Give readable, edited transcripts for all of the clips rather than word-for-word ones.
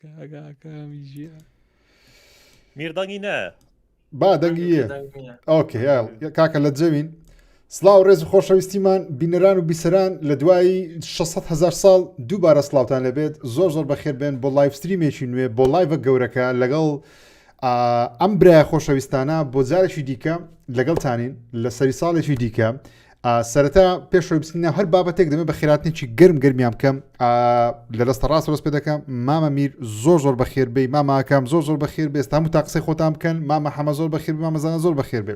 کامیژە میردەنگی نە با دەنگیە ئۆکێ کاکە لە جەوین سلااو ڕێز و خۆشەویستیمان بینەران و بیسەران لە دوایی 600,000 ساڵ دووبارە سلااوان لەبێت زۆر بەخێر بێن بۆ لایڤستریمێکی نوێ بۆ لایڤە گەورەکە لەگەڵ ئەم برای خۆشەویستانە بۆ جارێکی دیکە لەگەڵتانین لە سەری ساڵێکی دیکە سەرەتا پێشەوەی بچینە هەر بابەتێک دەمێت بە خێراتنێکی گەرمیان بکەم لە دەستە ڕاست ڕست پێ دەکەم مامە میر زۆر بەخێر بێ ماماکەم زۆر بەخێر بێ هەموو تا قسەی خۆتان بکەن مامە حەمە زۆر بەخێر مامەزانە زۆر بەخێر بێ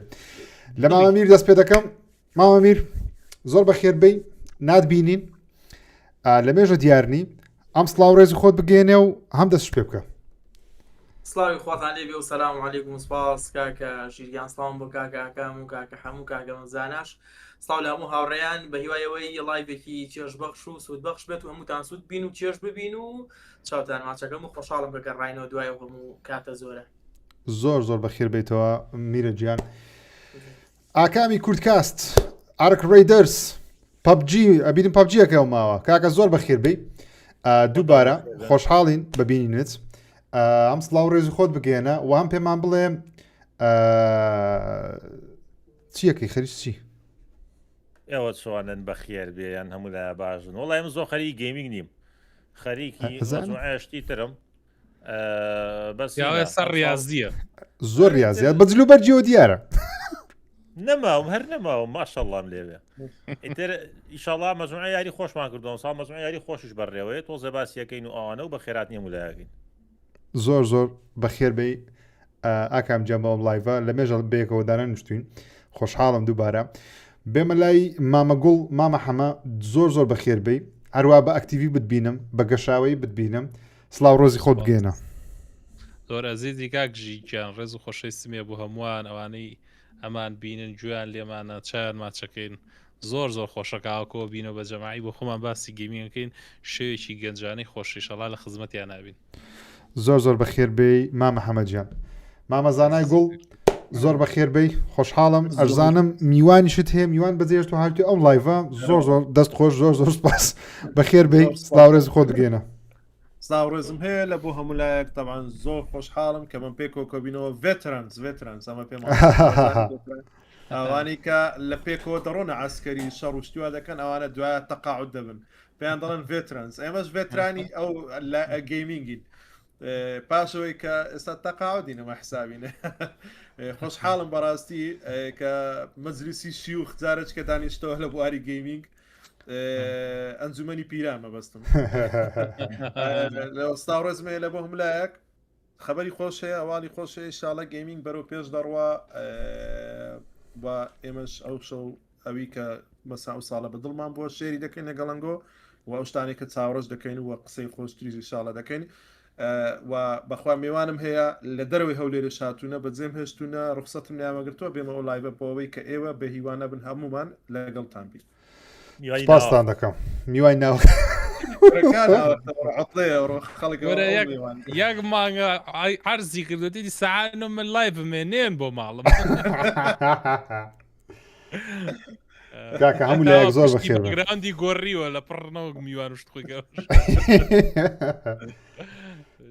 لە مامە میر دەست پێ دەکەم مامە میر زۆر بەخێر بێ ناتبینین لە مێژە دیارنی ئەم سڵاو ڕێزی خۆت بگەێنێ و هەم دەست پێ بکە سلاوی خواتان لێبێ و سەلام عەلەیکوم سپاس کاکە ژیریان سڵام بۆ کاکەکەم و کاکە هەموو کاکەم زاناش سڵاو لە هەموو هاوڕێیان بە هیوایەوەی لایڤێکی چێژبەخش و سوودبەخش بێت و هەمووتان سوود بین و چێژ ببین و چاوتان ماچەکەم و خۆشحاڵم بە گەڕاینەوە دوایەوە هەموو کاتە زۆرە زۆر بەخێر بیتەوە میرە گیان ئاکامی کورتکاست ئارک ڕیدەرس پەبجی ئەبینم پەبجیەکەەوە ماوە کاکە زۆر بەخێر بی دووبارە خۆشحاڵین ببینینت ئەم سڵاو ڕێزی خۆت بگەێنە و هەم پێمان بڵێ چیەکەی خەریش چی ئێوە چوانن بەخێر بێیان هەموو لە باشن وڵای من زۆر خەری گەیمینگ نیم خەریکی ئاشتی ترم بەس سەر ریاضیە زۆر ریاضیات بەجلو بەرجیەوە دیارە نەماوم هەر نەماوم ماشەڵام لێوێ ئیشاڵا مەزموع یاری خۆشمان کردەوە ساڵ مەزموع یاری خۆشش بەڕێوەیە تۆ زەباسیەکەین و ئەوانە و بە خێرات نیە مولایەکەین زۆر بەخێر بێ ئاکام جەمەوەم لایڤە لە مێژە بەیەکەوە دانە نوشتوین خۆشحاڵم دووبارە بێمە لای مامەگوڵ مامە حەمە زۆر بەخێر بێ هەروە بە ئەکتیوی بتبینم بە گەشاوی بتبینم سلااو ڕۆزی خۆت بگێنە زۆر ئەزیزی کاکژیان ڕێز و خۆشەویستیمێ بۆ هەمووان ئەوانەی ئەمان بینن گویان لێمانە چیان ماچەکەین زۆر خۆشەکەوە بینەوە بە جەماعی بۆ خۆمان باسی گەیمینگەکەین شێوێکی گەنجانەی خۆشیشەڵا لە خزمەتیان نابین زۆر بەخێر بێ مامە حەمەجیان مامە زانای گوڵ زۆر بەخێر بێ خۆشحاڵم ئەرزانم میوانیشت هەیە میوان بەجێشت و هاوتی ئەم لایڤە زۆر دەست خۆش زۆر سپاس بەخێر بێ سلااو ڕێز خۆت بگێنە سلااو ڕێزم هەیە لە بۆ هەموو لایەک تەبان زۆر خۆشحاڵم کە من پێکەوە کۆبینەوە ڤێترانس ئەمە پێم ئەوانی کە لە پێکەوە دەڕۆنە عسکەری شەڕ و شتیوا دەکەن ئەوانە دوایە تەقاعود دەبن پێیان دەڵێن ڤێترانس ئێمەش ڤێترانی ئەو لە گەیمینگین پاشەوەی کە ئێستا تەقاعودینەمە حسابینە خۆشحاڵم بەڕاستی کە مەجلیسی شیوخ جارێک کە دانیشتەوە لە بواری گەیمینگ ئەنجومەنی پیرامە بەستم لە ئەستا ڕێزمێ لە بۆ هەملایەک خەبەری خۆشەیە ئەواڵی خۆشەیە ئینشاڵە گەیمینگ بەرەو پێش دەڕوا بە ئێمەش ئەو شەو ئەوی کە مەسا و ساڵە بە دڵمان بۆ شێری دەکەین لەگەڵنگۆ و ئەو شتانی کە چاوەڕێژ دەکەین و قسەی خۆشتریژی ئینشاڵە دەکەین و بەخوا میوانم هەیە لە دەروی هەولێرە شاتوونە بەجێم هێشتونە ڕخسەتم نیامەگرتووە بێمە ئەو لایڤە بۆەوەی کە ئێوە بە هیوانە بن هەمومان لەگەڵتان بین پاسان دەکەم میوای ناو یەک مانگە عەرزی کردوتی ساعانە من لایڤ بمێنێن بۆ ماڵم کاکە هەموو لایەک زۆر بەخێر بن گراندی گۆڕیوە لە پڕنەوە میوانشت خۆی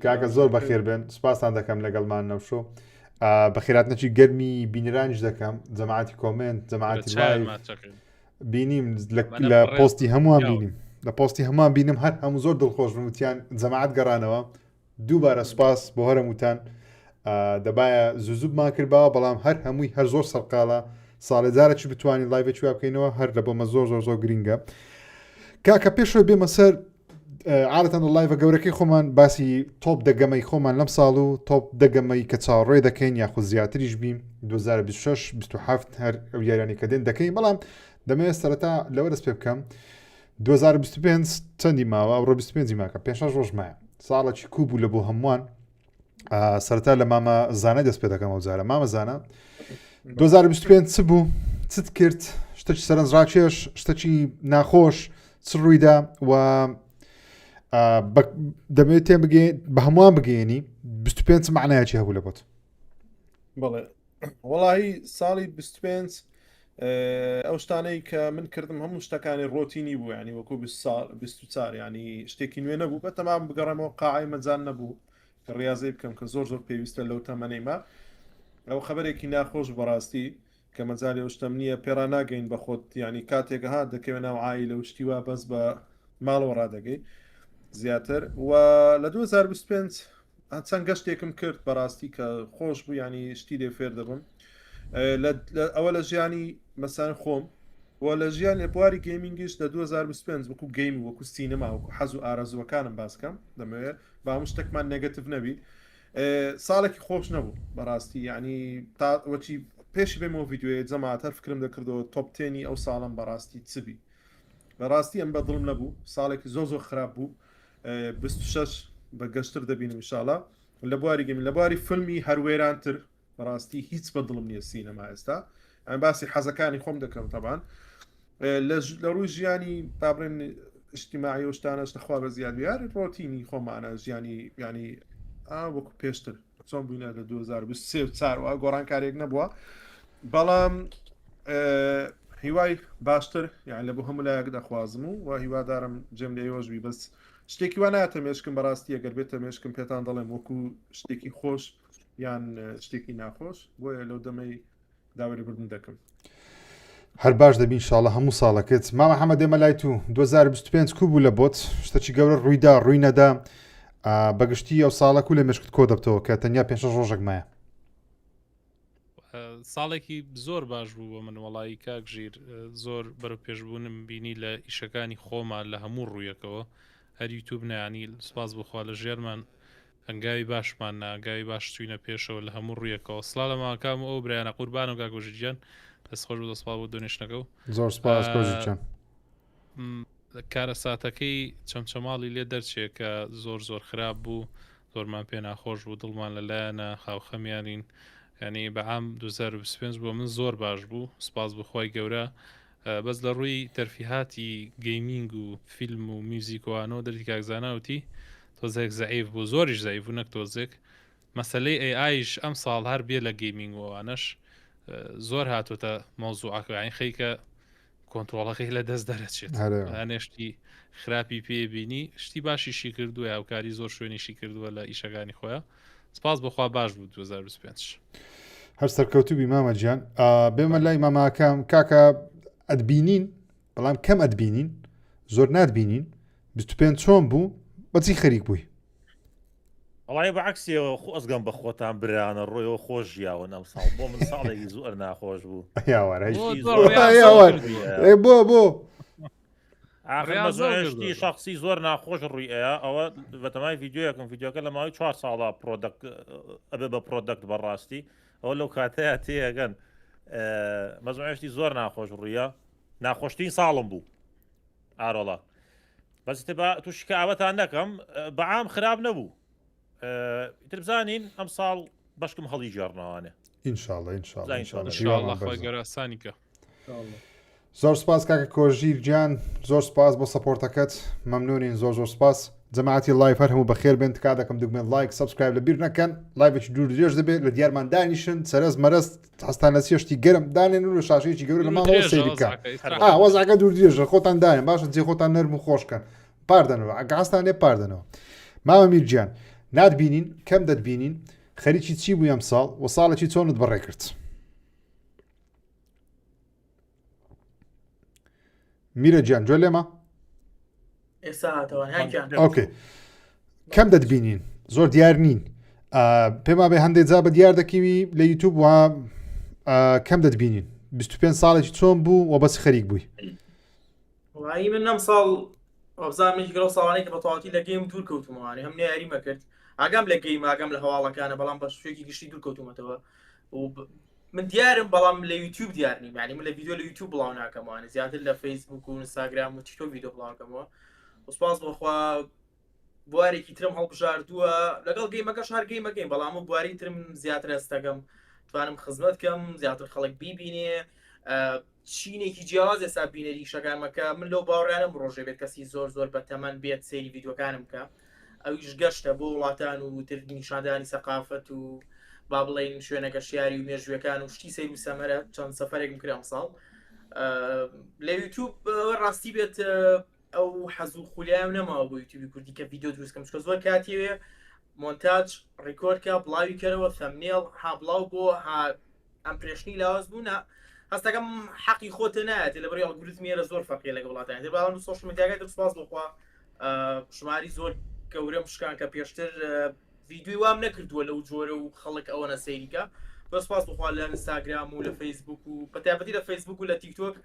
کاکە زۆر بەخێر بن سوپاسان دەکەم لەگەڵمان نەوشۆ بەخێراتنەکی گەرمی بینرانیش دەکەم جەماعەتی کۆمنت جەماعەتی لایڤ بینیم لە پۆستی هەمووان بینیم لە پۆستی هەمووان بینم هەر هەموو زۆر دڵخۆش بوتیان جەماعەت گەڕانەوە دووبارە سوپاس بۆ هەرموتان دەبایە زوزوبمان کردباوە بەڵام هەر هەمووی هەر زۆر سەرقاڵە ساڵێ جارێکی بتوانین لایڤێکی وا بکەینەوە هەر لە بۆمە زۆر گرینگە کاکە پێشەوە بێمە سەر عادەتەن لایڤە گەورەکەی خۆمان باسی تۆپ دەگەمەی خۆمان لەم ساڵ و تۆپ دەگەمەی کە چاوەڕێ دەکەین یاخود زیاتریش بیم 2026 27 هەر ئەو یارانی کە دێن دەکەین بەڵام دەمەوێت سەرەتا لەوە دەست پێ بکەم 2025 چەندی ماوە ئەوڕۆ 25 ماکە 5 ڕۆژ مایە ساڵێکی کوو بوو لە بۆ هەمووان سەرەتا لە مامە زانە دەست پێ دەکەم ئەو جارە مامە زانە 2025 چ بوو چت کرد شتێکی سەرنجڕاکێش شتێکی ناخۆش چ ڕوویدا و دەمەوێت تێ بگەین بە هەمووان بگەێنی 25 معنایەکی هەبوو لە بۆت بەڵێ وەڵاهی ساڵی 25 ئەو شتانەی کە من کردم هەموو شتەکانی ڕۆتینی بوو ینی وەکو 24 ینی شتێکی نوێ نەبوو بە تەمام بگەڕێمەوە قاعی مەجان نەبوو کە ڕاضی بکەم کە زۆر پێویستە لەو تەمەنەیمە ئەو خبرێکی ناخۆش بەڕاستی کە مەجای شتم نییە پێرا ناگەین بە خۆت ینی کاتێک ها دەکەوێت ناوعایی لە شتیوا بەس بە ماڵەوە ڕدەگەی زیاتر و لە 2025 چەند گەشتێکم کرد بەڕاستی کە خۆش بوو ینی شتی لێ فێر دەبم ئەوە لە ژیانی مەسان خۆم و لە ژیان لە بواری گەیمینگیش لە 2025 وەکو گەیم وەکو سینەما وەکو حەز و ئارەزوەکانم باسکەم دەمەوێت با هەموو شتێکمان نێگەتیڤ نەبی ساڵێکی خۆش نەبوو بەڕاستی ینی تا وەچی پێشی بێمەوە ڤیددیوێت جەماعات هەر فکرم دەکردەوە تۆپ 10 ئەو ساڵم بەڕاستی چبی بەڕاستی ئەم بەدڵم نەبوو ساڵێکی زۆر خراپ بوو 26 بە گەشتر دەبینم انشاءالله لە بواری گەیمینگ لە بواری فیلمی هەروێرانتر بەڕاستی هیچ بەدڵم نییە سینەما ئێستا ئەم باسی حەزەکانی خۆم دەکەم تەبان لە ڕووی ژیانی بابرێن اجتماعی و شتانەش نەخوا بە زیاد یاری ڕۆتینی خۆمانە ژیانی ینی وەکو پێشتر چۆن بووینە لە 2024 گۆڕانکارێک نەبووە بەڵام هیوای باشتر یان لە بۆ هەموو لایەک دەخوازم و هیوادارم جێم لێوەژبی بەس شتێکی وا ناتە مێشکم بەڕاستی ئەگەر بێتە مێشکم پێتان دەڵێم وەکو شتێکی خۆش یان شتێکی ناخۆش بۆیە لەو دەمەی داوەریبردن دەکەم هەر باش دەبین انشاءالله هەموو ساڵەکەت مامە حەمەد ئێمە لای تو 2025 کو بوو لە بۆت شتێکی گەورە ڕوویدا ڕووی نەدا بەگشتی ئەو ساڵە و لە مێشکت کۆ دەبتەوە کە تەنیا 5 ڕۆژێک مایە ساڵێکی زۆر باش بوو بۆ من وەڵایی کاکژیر زۆر بەرە پێشبوونم بینی لە ئیشەکانی خۆمان لە هەموو ڕوویەکەوە هەر یوتیوب نەیانی سپاس بخوا لە ژێرمان هەنگاوی باشمان ناگاوی باش چوینە پێشەوە لە هەموو ڕوویەکەوە سڵا لە ماکام ئەو برایانە قوربان و گاگۆژیان دەستخۆش و دەسپال بۆ دۆنیشتەکە و زۆر سپاس کۆژیچەند کارە ساتەکەی چەمچەماڵی لێ دەرچێ کە زۆر خراپ بوو زۆرمان پێ ناخۆش بوو دڵمان لەلایەنە خاوخەمیانین ینی بەعام 2025 بۆ من زۆر باش بوو سپاس بخوای گەورە بەس لە ڕووی تەرفیهاتی گەیمینگ و فیلم و میوزیکوانەوە دەری کاکزاناوتی تۆزێک زەعیف بوو زۆریش زەعیف و نەک تۆزێک مەسەلەی ئایش ئەم ساڵ هەر بێ لە گەیمینگەوانش زۆر هاتوتە مۆزوعەکەی خەیکە کۆنتترۆڵەکەی لە دەست دەرەچێت هەنێشتی خراپی پێبینی شتی باشیشی کردووە هاوکاری زۆر شوێنیشی کردووە لە ئیشەکانی خۆیان سپاس بخوا باش بوو 2025 هەر سەرکەوتوبی مامە گیان بێمە لای ماماکەم کاکە ئەدبینین بەڵام کەم ئەدبینین زۆر نادبینین 25 چۆن بوو بەچی خەریک بووی وڵی بەعکسیەوە خۆ ئەزگەم بە خۆتان برانە ڕۆیەوە خۆش ژیاوە نەم ساڵ بۆ من ساڵێکی زۆر ناخۆش بوو بۆ شتی شخصی زۆر ناخۆش ڕوویە ئەوە بەتەمای ڤیددیوەکەم ڤیددیوکە لە ماوەی 4 ساڵا ئەبێ بە پرۆدەکت بەڕاستی ئەوە لەو کاتەیە تێگەن مەزمەشتی زۆر ناخۆش ڕوویە ناخۆشترین ساڵم بوو ئارۆڵە بەس تووشکە ئاوەتان نەکەم بەعام خراپ نەبوو تر بزانین ئەم ساڵ بەشکم هەڵی جێڕنەوانێ ئینشاءڵڵە گەراسانیکە زۆر سپاس کاکە کۆژیر گیان زۆر سپاس بۆ سەپۆرتەکەت مەمنونین زۆر سپاس جەماعەتی لایف هەر هەموو بەخێر بێن تکا دەکەم دوگمێن لایک سبسکرایب لە بیر نەکەن لایڤێکی دوور درێژ دەبێت لە دیارمان دانیشن سەرز مەرەست هەستان لە سێشتی گەرم دانێن و لە شاشەیەکی گەورە لە ماڵەوە سەیریکە وەزاکە دوور درێژە خۆتان داێن باشە جێ خۆتان نەرم و خۆشکەن پاردەنەوە ئەگەستان لێ پاردەنەوە مامە میرگیان نادبینین کەم دەتبینین خەریکی چی بوو ئەم ساڵ و ساڵێکی چۆنت بەڕێ کرد میرە گیان جۆ لێمە ئۆکێ کەم دەتبینین زۆر دیار نین پێما بێ هەندێک جا بە دیار دەکەوی لە یوتیوب و کەم دەتبینین 25 ساڵێکی چۆن بوو و بەس خەریک بووی وایی من ئەم ساڵ ئەبزانێکی گەڵ ساڵانەی کە بەتەواتی لە گەیم دوور کەوتمەوانی هەم یاریمە کرد ئاگام لە گەیم ئاگام لە هەواڵەکانە بەڵام بە شوێکی گشتی دوور کەوتومەتەوە من دیارم بەڵام لە یوتیوب دیار نیم یعنی من لە ڤیدیۆ لە یوتیوب بڵاو ناکەمەوە زیاتر لە فەیسبوک و ئینستاگرام و تیکتۆک ڤیدیۆ بڵاوکەمەوە سپاس بۆخوا بوارێکی ترم هەڵبژاردووە لەگەڵ گەیمەکەش هەر گەیمەکەین بەڵام و بواری ترم زیاتر هەستەکەم توانم خزمەت کەم زیاتر خەڵک بیبینێ چینێکی جیاواز ێستا بینەری شەکانمەکە من لەو باوەڕیانم ڕۆژێ بێت کەسی زۆر بە تەمەەن بێت سەیری ڤیدیۆکانم کە ئەویش گەشتە بۆ وڵاتان و تر نیشاندانی سەقافەت و با بڵێن شوێنە گەشتیاری و مێژوویەکان و شتی سەیر و سەمەرە چەند سەفەرێکم کرد ئەم ساڵ لە یوتیوب ڕاستی بێت ئەو حەزوو خولیان نەماوە بۆ یوتیوبی کوردی کە ڤیدیۆ دروستکەم چکە زۆر کاتیوێ مۆنتاژ ڕیکۆردکە بڵاوی کەرەوە فەمنێڵ ها بڵاو بۆ ها ئەم پرێشنی لاواز بوونە هەستەکەم حەقی خۆتە نایەت لە بەری ئەڵگوریتمیێرە زۆر فەرقی لەگە وڵاتانی تر بەڵام سۆشیال میدیاکە دەسپاس بخوا ژماری زۆر گەورەم شکان کە پێشتر ڤیدیۆی وام نەکردووە لەو جۆرە و خەڵک ئەوەنە سەیریکە بەسپاس بخوا لە ئینستاگرام و لە فەیسبوک و بەتایبەتی لە فەیسبوک و لە تیکتۆک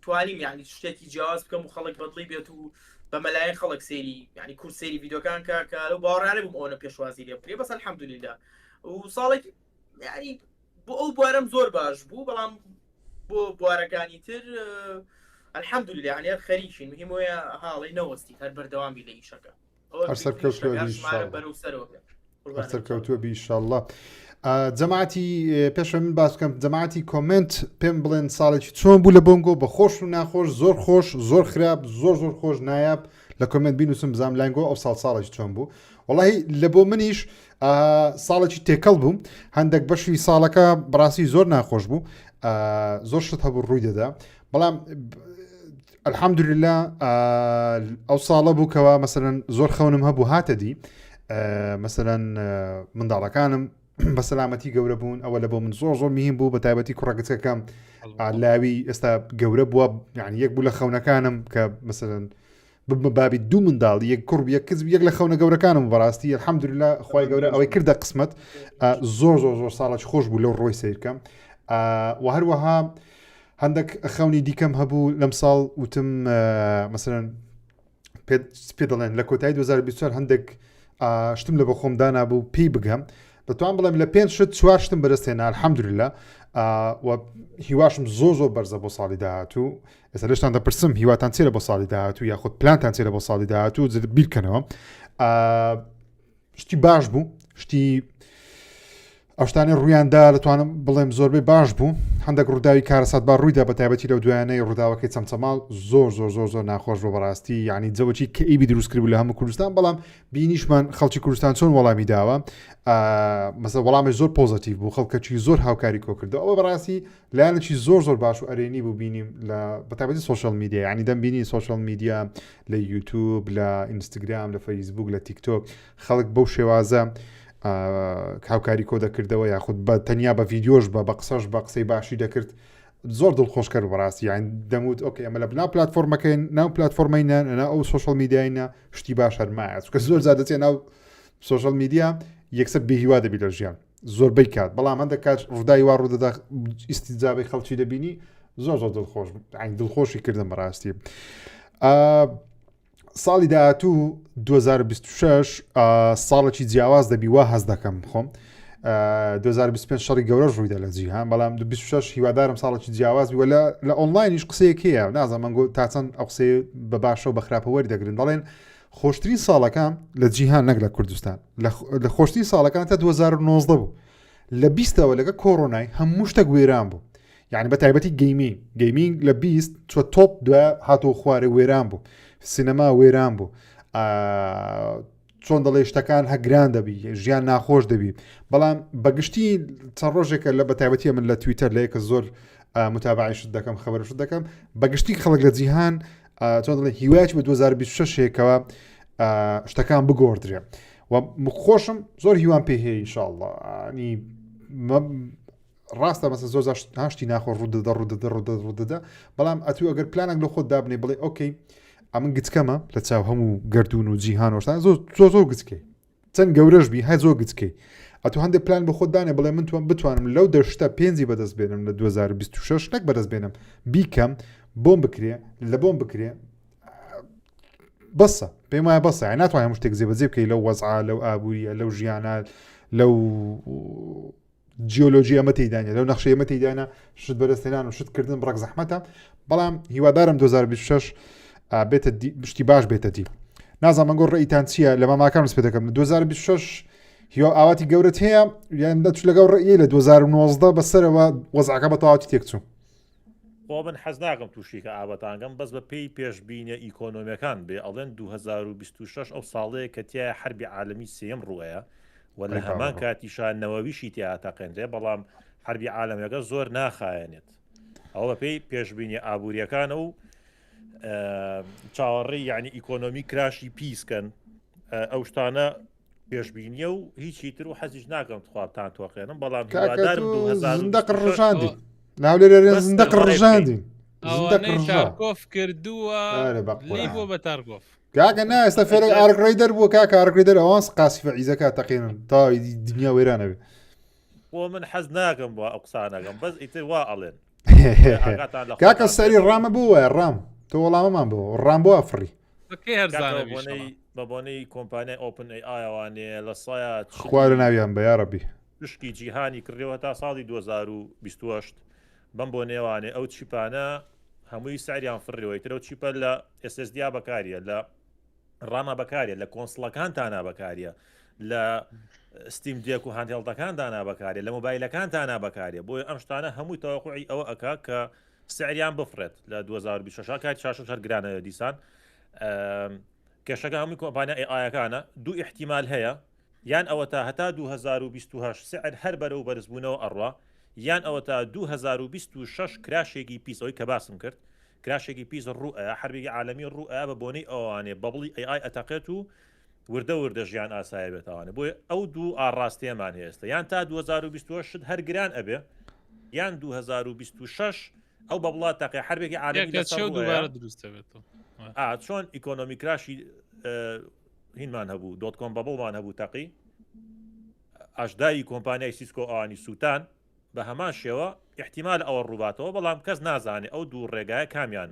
توانیم یعنی شتێکی جیاواز بکەم و خەڵک بەدڵی بێت و بە مەلایەن خەڵک سێری یعنی کورس سێری ڤیدیۆکان کە لەو باوەڕانە بووم ئەوەنە پێشوازی لێ بکرێ بەس الحەمدولیلا و ساڵێک یعنی بۆ ئەو بوارەم زۆر باش بوو بەڵام بۆ بوارەکانی تر الحەمدولیلا یعنی خەریکین مهم وەیە هاڵی نەوەستی هەر بەردەوامی لە ئیشەکە سەرکەوتووە بیشەڵڵا جەماعەتی پێشە من باس بکەم جەماعەتی کۆمنت پێم بڵێن ساڵێکی چۆن بوو لە بۆنگۆ بە خۆش و ناخۆش زۆر خۆش زۆر خراپ زۆر خۆش نایاب لە کۆمنت بینوسم بزانام لانگۆ ئەو ساڵێکی چۆن بوو وەڵاهی لە بۆ منیش ساڵێکی تێکەڵ بوو هەندێک بەشی ساڵەکە بەڕاستی زۆر ناخۆش بوو زۆر شت هەبوو ڕووی دەدا بەڵام الحەمدولیلا ئەو ساڵە بووکەوە مەسەرەن زۆر خەونم هەبوو هاتە دی مەسەرەن منداڵەکانم بە سەلامەتی گەورە بوون ئەوە لە بۆ من زۆر مهم بوو بە تایبەتی کوڕەکەچەکەم لاوی ئێستا گەورە بووە یعنی یەک بوو لە خەونەکانم کە مەسەرەن بابی دوو منداڵ یەک کوڕ یەک کەس یەک لە خەونە گەورەکانم بەڕاستی الحەمدولیلا خوای گەورە ئەوەی کردە قسمەت زۆر ساڵێک خۆش بوو لەو ڕۆی سیرکەم و هەروەها هەندێک خەونی دیکەم هەبوو لەم ساڵ وتم مەسەرەن پێ دەڵێن لە کۆتایی 2024 هەندێک شتم لە بە خۆم دانابوو پێی بگەم دەتوان بڵێم لە 5 شت 4 شتم بەدەستێنا الحەمدولیلا و هیواشم زۆر بەرزە بۆ ساڵی داهاتوو ئێستا لەشتان دەپرسم هیواتان چێرە بۆ ساڵی داهاتوو یاخود پلانتان چێرە بۆ ساڵی داهاتوو بیرکەنەوە شتی باش بوو شتی ئەوشتانی ڕوویاندا دەتوانم بڵێم زۆربەی باش بوو هەندێک ڕووداوی کارەسات با ڕوویدا بە تایبەتی لەو دوایانەی ڕووداوەکەی چەمچەماڵ زۆر ناخۆش بۆ بەڕاستی یعنی جەوەکی کە ئیبی دروستکرد بوو لە هەموو کوردستان بەڵام بینیشمان خەڵکی کوردستان چۆن وەڵامی داوە مەسە وەڵامی زۆر پۆزتیڤ بوو خەڵکەکی زۆر هاوکاری کۆ کردو ئەوە بەڕاستی لایەنێکی زۆر باش و ئەرێنی بوو بینیم لە بە تایبەتی سوشیال میدیا یعنی دەمبینی سوشیال میدیا لە یوتیوب لە ئینستاگرام لە فەیسبوک لە تیکتۆک خەڵک بەو شێوازە هاوکاری کۆ دەکردەوە یاخود بە تەنیا بە ڤیدیۆش بە قسەش بە قسەی باشی دەکرد زۆر دڵخۆشکەر بەڕاستی یان دەموت ئۆکێ ئەمە لە بنا پلتفۆرمەکەین ناو پلتفۆرمەینە نە ئەو سوشیال میدیاینە شتی باش هەرمایە چونکە زۆر جار دەچێت ناو سوشیال میدیا یەکسەر بێهیوا دەبی لە ژیان زۆربەی کات بەڵام هەندێک کات ڕووداوی وا ڕوودەدا ئیستیجابەی خەڵکی دەبینی زۆر دڵخۆش دڵخۆشی کردم بەڕاستی ساڵی داهاتوو 2026 ساڵێکی جیاواز دەبی وا هەز دەکەم خۆم 2025 شەڕی گەورە ڕوویدا لە جیهان بەڵام 26 هیوادارم ساڵێکی جیاواز بیوە لە ئۆنلاینیش قسەیەک هەیە نازانم گۆ تا چەند ئەو قسەی بە باشە و بە خراپە وەردەگرن دەڵێن خۆشترین ساڵەکان لە جیهان نەک لە کوردستان لە خۆشترین ساڵەکان تا 2019 بوو لە 20ەوە لەگە کۆڕۆنای هەموو شتێک وێران بوو یعنی بە تایبەتی گەیمینگ لە 20 چوە تۆپ دوای هاتۆ خوارێ وێران بوو سینەما وێران بوو چۆن دەڵێ شتەکان هەگران دەبی ژیان ناخۆش دەبی بەڵام بەگشتی چەند ڕۆژێکە لە بەتایبەتیە من لە تویتەر لە یەکە زۆر متابعیشت دەکەم خەبەرشت دەکەم بەگشتی خەڵک لە جیهان چۆن دەڵێ هیوایەکی بە 2026 هەیەکەوە شتەکان بگۆڕدرێ و خۆشم زۆر هیوان پێ هەیە ئینشاءڵڵا ینی ڕاستە مەسە زۆر هاشتی ناخۆش ڕوودەدا بەڵام ئەتوو ئەگەر پلانێک لە خۆت دابنێ بڵێ ئۆکەی ئەمن گچکەمە لە چاو هەموو گردون و جیهان وشتان زۆر گچکەی چەند گەورەش بی هەر زۆر گچکەی ئەتو هەندێک پلان بە خۆت دانێ بڵێ من بتوانم لەو دەشتە پێنجی بەدەست بێنم لە 2026 نەک بەدەست بێنم بیکەم بۆم بکرێ لە بۆم بکرێ بەسە پێم وایە بەسە ناتوانم شتێک جێبەجێ بکەی لەو وەزعا لەو ئابووریە لەو ژیانە لەو جیۆلۆژی ئەمە تێدانە لەو نەخشەی ئەمە تێدانە شت بەدەستێنان و شتکردن بڕێک زەحمەتە بەڵام هیوادارم 2026 بێتە شتی باش بێتە دی نازانم گۆ ڕێیتان چییە لە ماماکان پێ دەکەم 2026 هیوا ئاواتی گەورەت هەیە یان دەچ لەگەڵ ڕێی لە 2019 بەسەرەوە وەزعەکە بە تەواوی تێک چوو خۆ من حەز ناکەم تووشیکە ئابەتانگەم بەس بە پێی پێشبینە ئیکۆنۆمیەکان بێ ئەڵێن 2026 ئەو ساڵەیە کە تایە حربی عالەمی سێم ڕوەیە و لە هەمان کاتیشان نەوەویشی تیاتەقێنرێ بەڵام حربی عالەمیەکە زۆر ناخایەنێت ئەوە بەپێی پێشببینی ئابوووریەکانە و چاوەڕێی یعنی ئیکۆنۆمی کراشی پیسکەن ئەو شتانە پێشببینیە و هیچی تر و حەزیش ناکەم خوابتان تۆقێنم بەڵام زندەق ڕژاندی ناولێرە زندەق ڕژاندی تارکۆف کردووە لی بۆ بە تارکۆف کاکە نا ئێستا فێرە ئارگڕیدەر بووە کاکە ئارگڕیدەر ئەوان قاسی فەعیزەکە تەقینن تا دنیا وێرانەوێ بۆ من حەز ناکەم بۆ ئەو قسانەکەم بەس ئیتر وا ئەڵێن کاکە سەری ڕامە بووە ڕام تۆ وەڵامەمان بۆ ڕام بۆ ئەفری بە بۆنەی کۆمپانیای ئۆپن ئایوانێ لە سایە خوارە ناویان بە یاڕەبی پشکی جیهانی کردەوە تا ساڵی 2028 بەم بۆ نێوانێ ئەو چیپانە هەمووی ساریان فڕیەوەی ترە و چیپە لە SSD بەکاریە لە ڕامە بەکارە لە کۆنسڵەکانتانە بەکاریە لە ستیم دێک و هاندێڵدەکاندانا بەکارێ لە مۆبایلەکانتانە بەکارێ بۆی ئەم شتانە هەمووی تەوەقوعی ئەوە ئەکا کە سعریان بفرێت لە 2026 کات شاش هەر گرانە دیسان کێشەکە هەمووی کۆمپانیا ئایەکانە دوو احتیمال هەیە یان ئەوە تا هەتا 2028 سعر هەر بەرە و بەرزبوونەوە ئەڕوا یان ئەوە تا 2026 کراشێکی پیسەوەی کە باسم کرد کراشێکی پیس ڕوئە حربێکی عالەمی ڕوئە بە بۆنەی ئەوانێ بەبڵی AI ئەتەقێت و وردە ژیان ئاسایە بێتوانێ بۆی ئەو دوو ئاڕاستیەمان هێستا یان تا 2026 هەر گران ئەبێ یان 2026 ئەو بە بڵات تاقی حربێکی عالەمی چۆن ئیکۆنۆمی کراشی هینمان هەبوو دۆتکۆم بەبڵمان هەبوو تاقی ئاشدایی کۆمپانیای سیسکۆ ئەوانی سووتان بە هەمان شێوە احتیمال ئەوە ڕووباتەوە بەڵام کەس نازانێ ئەو دوو ڕێگایە کامیان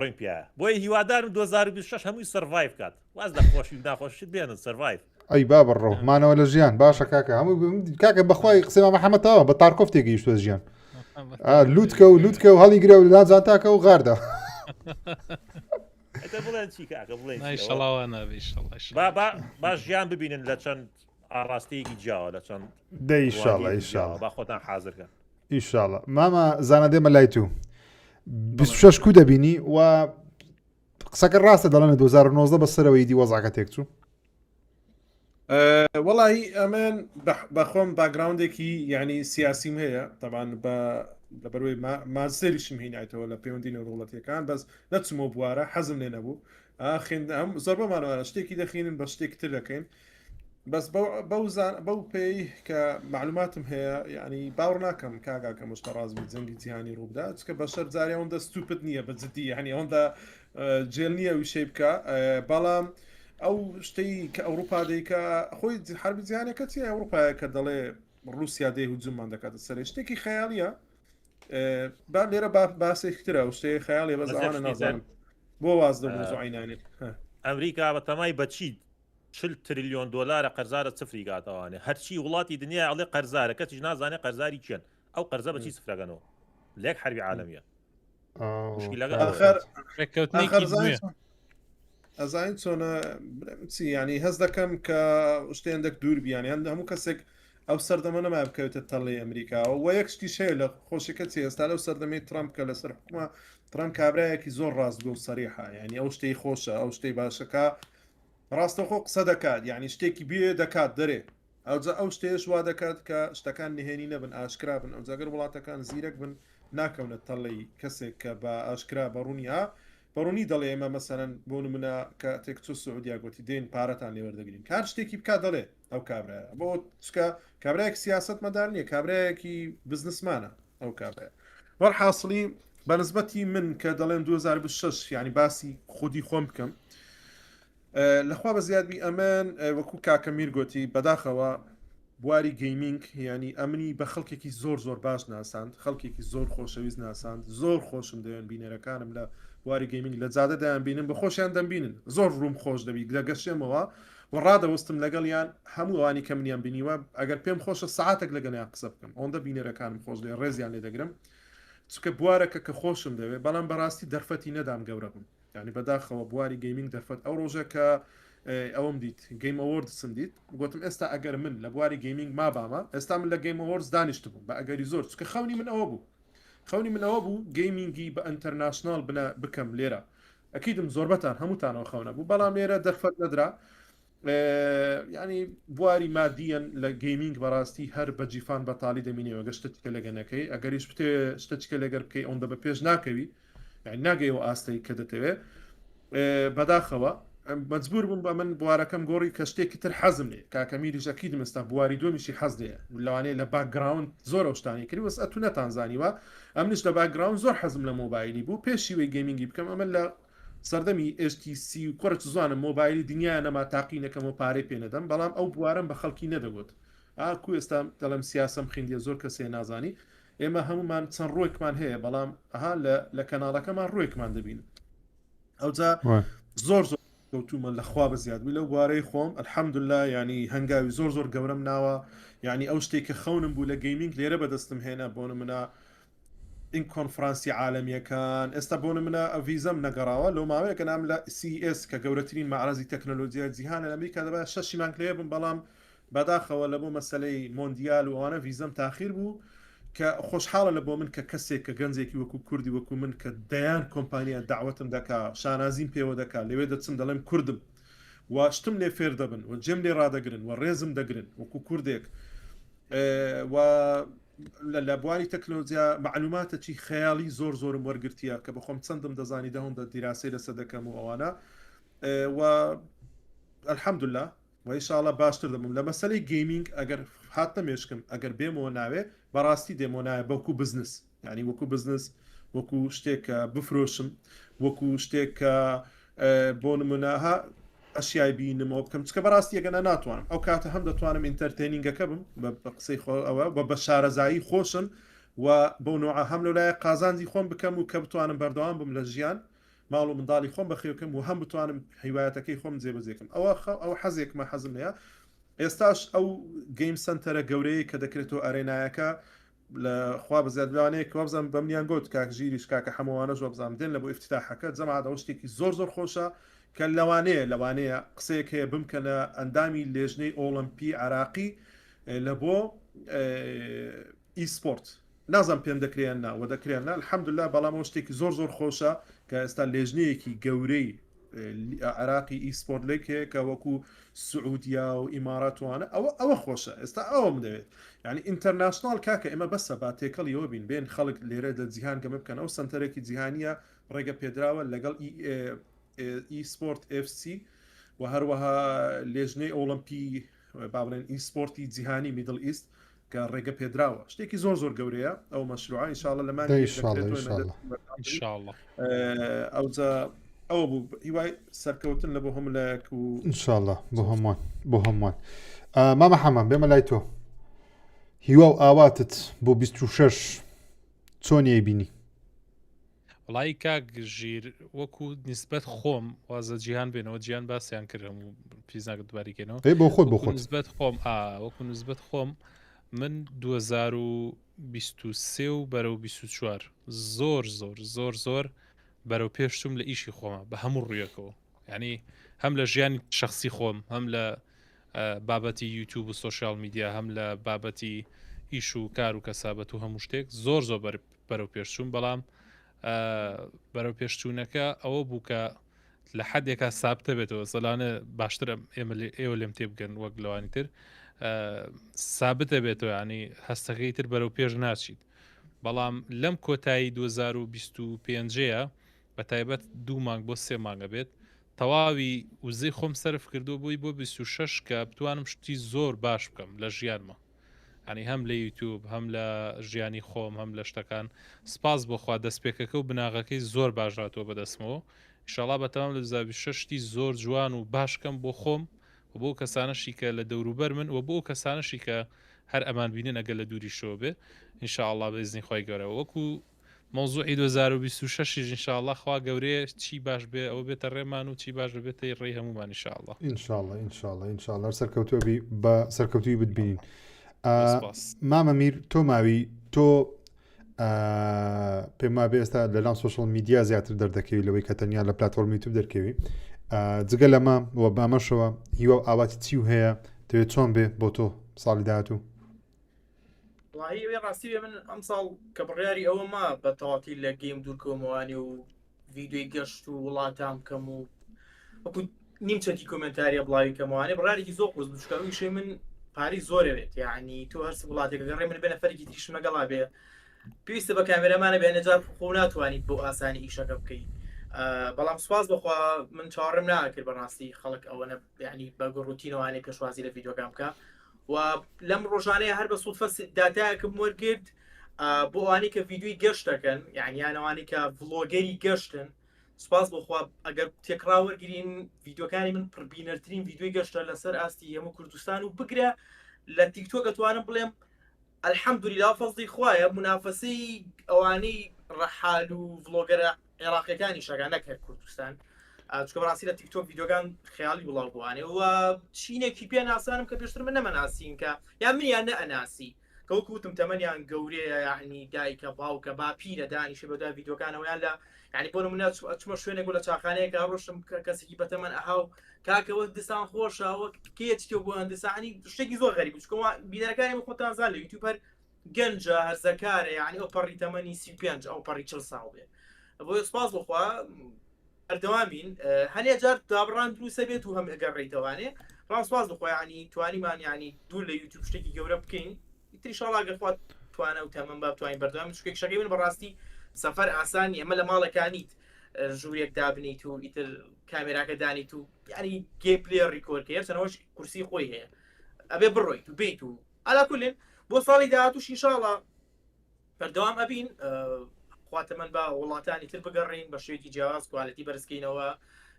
ڕێن پیاە بۆی هیوادارم 2026 هەمووی سەرڤایڤ کات واز لە خۆشی ناخۆشیت بێنن سەرڤایڤ ئەی با بڕۆمانەوە لە ژیان باشە کاکە هەموو کاکە بەخوای قسەما محەممەدەوە بە تارکۆف تێگەیشتوە ژیان لوتکە و هەڵی گرە و لازانتاکە و غاردە باش ژیان ببینن لە چەند ئاڕاستەیەکی جیاوە لە چەند ئیشاڵە با خۆتان حازرکە ئیشاڵە مامە زانە دێمە لای تو 26 کو دەبینی و قسەکە ڕاستە دەڵێنە 2019 بەسەرەوەی دی وەزاکە تێکچوو وەڵی ئەمن بەخۆم باگراوندێکی یعنی سیاسیم هەیە تەبان لە بەروی مازێریشم هینایەوە لە پەیوەندی نەوڵەتیەکان بەس نەچمەوە بوارە حەزم لێ نەبوو ئەم زۆر بەمانەوە شتێکی دەخینن بە شتێک تر دەکەین بەس بەو پێی کە معلوماتم هەیە یعنی باوڕ ناکەم کاگا کە مشتە ڕازبی جەنگی جیهانی ڕووبدا چکە بەشەر جارێ ئەوەندە ستوپت نییە بە جددی هەنی ئەوەندە جێل نییە وشەی بکە بەڵام ئەو شتەی کە ئەوروپا دەیکە خۆی حربی جیهانەکە چی ئەوروپایە کە دەڵێ رووسیا دەی هجوممان دەکاتە سەر شتێکی خەیاڵیە با لێرە باسێکترە و شتەیە خەیاڵی بەزانە نازانم بۆ واز دەبووزعینانێت ئەمریکا بە تەمای بەچیت 40 تریلیۆن دلار قەرزارە سفری گاتەوانێ هەرچی وڵاتی دنیا ئەڵێ قەرزارە کەسیش نازانێت قەرزاری چێن ئەو قەرزە بچی سفرەگەنەوە لێک حربی عالەمیە ئەزانین چۆنە چی ینی هەز دەکەم کە شتێندێک دوور بیانی هەند هەموو کەسێک ئەو سەردەمەنەما بکەوێتە تەڵی ئەمریکاەوە و یەک شتی شەیە لە خۆشیکە چی ئێستا لەو سەردەمەی ترامپ کە لەسەر حکومە ترامپ کابراایەکی زۆر ڕاستگۆ و سەریحە ینی ئەو شتەی خۆشە ئەو شتەی باشەکە ڕاستەخۆ قسە دەکات یعنی شتێکی بێ دەکات دەرێ ئەو شتێش وا دەکات کە شتەکان نهێنی نەبن ئاشکرا بن ئەو جاگەر وڵاتەکان زیرەک بن ناکەونە تەڵی کەسێک کە بە ئاشکرا بەڕوونیا بەڕوونی دەڵێ ئێمە مەسەرەن بۆ نمونە کە تێکچوو سعودیا گوتی دێن پارەتان لێوەردەگرین کار شتێکی بکات دەڵێ ئەو کابراایە بۆ چکە کابراایەکی سیاست مەدار نییە کابراایەکی بزنسمانە ئەو کابراایە وەرحاصلی بەنسبەتی من کە دەڵێن 2026 ینی باسی خودی خۆم بکەم لەخوا بە زیادبی ئەمن وەکو کاکە میر گوتی بەداخەوە بواری گەیمینگ ینی ئەمنی بە خەڵکێکی زۆر باش ناساند خەڵکێکی زۆر خۆشەویست ناساند زۆر خۆشم دەوێن بینەرەکانم لە بواری گەیمینگ لە جادەدایان بینن بە خۆشیان دەمبینن زۆر ڕووم خۆش دەبی دەگەشێمەوە و ڕادەوەستم لەگەڵیان هەمووانی کە منیان بینیوە ئەگەر پێم خۆشە ساعتێک لەگەڵیان قسە بکەم ئەوەندە بینەرەکانم خۆش دێ ڕێزیان لێ دەگرم چکە بوارەکە کە خۆشم دەوێت بەڵام بەڕاستی دەرفەتی نەدام گەورە بم ینی بەداخەوە بواری گەیمینگ دەرفەت ئەو ڕۆژە کە ئەوم دیت گەیم ئەوەردسم دیت گوتم ئێستا ئەگەر من لە بواری گەیمینگ مابامە ئێستا من لە گەیم ئەوەردز دانیشت بووم بە ئەگەری زۆر چکە خەونی من ئەوە بوو گەیمینگی بە ئەنتەرناشنال بکەم لێرە ئەکیدم زۆربەتان هەمووتانەوە خەونە بوو بەڵام لێرە دەرفەت نەدرا ینی بواری مادیان لە گەیمینگ بەڕاستی هەر بەجیفان بەتاڵی دەمینەوە گەشتە لەگەنەکەی ئەگەریش پتێ شتێکە لەگەر بکەی ئەوەندە بە پێش ناکەوی ناگەیەوە ئاستەی کە دەتەوێت بەداخەوە مەجبور بووم بە من بوارەکەم گۆڕی کە شتێکی تر حەزم لێ کاکەمیریشەکی دمستا بواری دومیشی حەز لێ لەوانەیە لە باکگراوند زۆر ئەوشتانی کردی وەس ئەتو نەتانزانیوە ئەمنیش لە باکگراوند زۆر حەزم لە مۆبایلی بوو پێشیوەی گەیمینگی بکەم ئەمە لە سەردەمی HTC و کوڕ زوانم مۆبایلی دنیا نەما تاقینەکەم و پارەی پێنەدەم بەڵام ئەو بوارم بە خەڵکی نەدەگوت ئاکو ئێستا دەڵم سیاسەم خوێندیە زۆر کەسێ نازانی ئێمە هەمومان چەند ڕۆیکمان هەیە بەڵام ئەها لە کەناڵەکەمان ڕۆیکمان دەبین ئەوجا زۆر زۆر کەوتومە لەخوا بە زیادبووی لەو بوارەی خۆم الحەمدولله ینی هەنگاوی زۆر گەورەم ناوە ینی ئەو شتێک کە خەونم بوو لە گەیمینگ لێرە بەدەستم هێنا بۆ نمونە این کۆنفرانسی عالمیەکان ئێستا بۆ نمونە ڤیزەم نەگەڕاوە لەو ماوەیەکە نام لە CES کە گەورەترین معرەزی تەکنۆلۆژیای جیهانە لە ئەمریکا دەبێت 6 مانگ لێ بم بەڵام بەداخەوە لە بۆ مەسلەی مۆندیال و ئەوانە ڤیزەم تاخیر بوو کە خۆشحاڵە لە بۆ من کە کەسێک کە گەنجێکی وەکو کوردی وەکو من کە دەیان کۆمپانیا داوەتم دەکا شانازیم پێوە دەکات لەوێ دەچم دەڵێم کوردم و شتم لێ فێر دەبن و جێم لێ ڕدەگرن و ڕێزم دەگرن وەکو کوردێک و لە بواری تەکنۆلۆژیا معلوماتێکی خەیاڵی زۆرم وەرگرتیە کە بەخۆم چەندم دەزانی دەهۆندە دیراسی لەسەر دەکەم و ئەوانە و الحەمدولله و ئینشاڵڵا باشتر دەبم لە مەسەلەی گەیمینگ ئەگەر هاتە مێشکم ئەگەر بێمەوە ناوێ بەڕاستی دێمەوە نایە بەوکو بزنس ینی وەکو بزنس وەکو شتێکە بفرۆشم وەکو شتێکە بۆ نمونەها ئەشیای بینمەوە بکەم چکە بەڕاستی ئەگەنە ناتوانم ئەو کاتە هەم دەتوانم ئینتەرتێنینگەکە بم بە قسەی ئەوە بە شارەزایی خۆشم و بۆ نوع هەم لەلایە قازانجی خۆم بکەم و کە بتوانم بەردەوام بم لە ژیان ماڵ و منداڵی خۆم بەخێوکەم و هەم بتوانم هیوایەتەکەی خۆم جێبەجێکم ئەو حەزێکمە حەزم هەیە ئێستاش ئەو گەیم سنتەرە گەورەی کە دەکرێتەوە ئەرێنایەکە لە خوا بەزیادوانەیە کە وەبزانم بەمنیان گوت کاک ژیریش کاکە هەمووانەش وەبزانم دێن لە بۆ ئیفتتاحەکە جەماعەت ئەو شتێکی زۆر خۆشە کە لەوانەیە قسەیەک هەیە بمکەنە ئەندامی لێژنەی ئۆلمپی عراقی لە بۆ ئیسپۆرت نازم پێم دەکرێن و دەکرێنە الحەمدولله بەڵام ئەو شتێکی زۆر خۆشە کە ئێستا لێژنەیەکی گەورەی عراقی ئیسپۆرت لێکەیە کە وەکو سعودیا و ئیماراتوانە ئەوە خۆشە ئێستا ئەوم دەوێت یعنی ئینتەرناشنال کاکە ئێمە بەسە با تێکەڵیەوە بین بێن خەڵک لێرە لە جیهان گەمە بکەن ئەو سنتەرێکی جیهانیە ڕێگە پێدراوە لەگەڵ ئیسپۆرت FC و هەروەها لێژنەی ئۆلمپی بابڵێن ئیسپۆرتی جیهانی میدل ئیست کە ڕێگە پێدراوە شتێکی زۆر گەورەیە ئەو مەشروعە ئینشاءڵڵا لەمان ئینشاءڵڵا ئەوجا ئەوە بوو هیوای سەرکەوتن لە بۆ هەمولایەک و ئینشاءڵڵا بۆ هەمووان مامە حەمان بێمە لای تۆ هیوا و ئاواتت بۆ 26 چۆنیە بینی وڵی کاک ژیر وەکو نسبەت خۆم وازە جیهان بێنەوە جیان باسییان کردم و پیزناگەت دوباریکەنەوە بۆ خۆت نسبەت خۆم وەکو نسبەت خۆم من 2023 و بەرەو 24 زۆر بەرەو پێشتم لە ئیشی خۆمە بە هەموو ڕوویەکەوە ینی هەم لە ژیانی شخصی خۆم هەم لە بابەتی یوتیوب و سوۆشیال میدیا هەم لە بابەتی ئیش و کار و کەسابەت و هەموو شتێک زۆر بەرەو پێشتوم بەڵام بەرەو پێشچوونەکە ئەوە بوو کە لە حدێکا سابتە بێتەوە زەلانە باشترە ئێوە لێم تێ بگەن وەک لەوانی تر سابتە بێتەوە ینی هەستەکەی تر بەرەو پێش ناچیت بەڵام لەم کۆتایی 2025ەیە بە تایبەت 2 مانگ بۆ 3 مانگە بێت تەواوی وزەی خۆم سەرف کردو بووی بۆ 26 کە بتوانم شتی زۆر باش بکەم لە ژیانمە ینی هەم لە یوتیوب هەم لە ژیانی خۆم هەم لە شتەکان سپاس بۆخوا دەستپێکەکە و بناغەکەی زۆر باشڕاتەوە بەدەستمەوە ئینشاڵڵا بەتەمام لە 2026 زۆر جوان و باشکەم بۆ خۆم و بۆ کەسانەشی کە لە دەوروبەر من و بۆ کەسانەشی کە هەر ئەمان بینن ئەگەر لە دووری شۆ بێ ئینشاءڵڵا بەئیزنی خۆی گەورەوە وەکو مۆزوعی 2026 ئینشاءڵڵا خوا گەورەیە چی باش بێ ئەوە بێتە ڕێمان و چی باش بێتە ڕێی هەمومان ئینشاءڵڵا سەرکەوتووی بە سەرکەوتوی بتبینین مامە میر تۆ ماوی تۆ پێم وابێ ئێستا لەلام سوۆشڵ میدیا زیاتر دەردەکەوی لەوەی کە تەنیا لە پلاتفۆرم یوتیوب دەرکەوی جگە لەمە وە بامەشەوە هیوا ئاواتی چی و هەیە دەوێت چۆن بێ بۆ تۆ ساڵی داهاتوو وڵی ڕاستی من ئەم ساڵ کە بڕیاری ئەوە ما بە تەواتی لە گەیم دوورکەومەوانی و ڤیددیۆی گەشت و وڵاتان بکەم و وەکو نیمچەکی کۆمنتاریە بڵاوی کەموانێ بڕارێکی زۆر قوز بچکەویشێ من پاری زۆرەوێت یعنی تو هەرس وڵاتێک گەڕێ من بێنە فەرکی تریش مەگەڵا بێ پێویستە بە کامێرەمانە بێ نەجار خۆ ناتوانیت بۆ ئاسانی ئیشەکە بکەیت بەڵام سوپاس بخوا من چاڕم ناکرد بەڕاستی خەڵک ئەوەنە یعنی بە گڕوتینەوانەی پێشوازی لە ڤیدیۆکان بکە و لەم ڕۆژانەیە هەر بە سوودفە داتایەکەم وەرگرت بۆ ئەوانەی کە ڤیدیۆی گەشتەکەن یعنی یانەوانەی کە ڤڵۆگەری گەشتن سپاس بخوا ئەگەر تێکرا وەرگرین ڤیدیۆکانی من پڕبینەرترین ڤیدیۆی گەشتە لەسەر ئاستی هەموو کوردستان و بگرە لە تیکتۆک دەتوانم بڵێم الحەمدولیلا فەزڵی خوایە منافەسەی ئەوانەی ڕەحال و ڤڵۆگەرە عێراقیەکانی شەکان نەکرد کوردستان چکە بەڕاستی لە تیکتۆک ڤیدیۆکان خەیاڵی بڵاو بووانێ و چینێکی پێ ناسانم کە پێشتر من نەمەناسین کە یان منیان نەئەناسی کەوەکو وتم تەمەنیان گەورەیە یعنی دایکە باوکە با پیرە دانیشە بەدا ڤیدیۆکانەوەیان لە یعنی بۆ نمونە چمە شوێنێک لە چاخانەیەکە ڕۆشتم کەسێکی بەتەمەن ئەهاو کاکەوە دستان خۆشەوە کێچیەوە بۆ هەندسانی شتێکی زۆر غەریب چکەوە بینەرەکانی خۆتان زان لە یوتیوبەر گەنجە هەرزەکارە یعنی ئەو پەڕی تەمەنی 35 ئەو پەڕی 40 ساڵ بێ بۆ سپاس بخوا ئەردەوامین هەنێ جار دابڕان دروسە بێت و هەم ئەگەڕێیتەوانێ ڕام سپاس بخوا یعنی توانیمان یعنی دوور لە یوتیوب شتێکی گەورە بکەین ئیتری ئینشاڵڵا ئەگەر توانە و تەمەن با بتوانین بەردەوام شتێکی من بەڕاستی سەفەر ئاسانی ئەمە لە ماڵەکانیت ژوورێک دابنیت و ئیتر کامێراکە دانیت و یعنی گێپلێ ڕیکۆردکە چەنەوەش کورسی خۆی هەیە ئەبێ بڕۆیت و بیت و ئالاکولێن بۆ ساڵی داهاتووش ئینشاڵڵا بەردەوام ئەبین خواتە من با وڵاتانی تر بگەڕین بە شوێکی جیاواز کوالەتی بەرزکەینەوە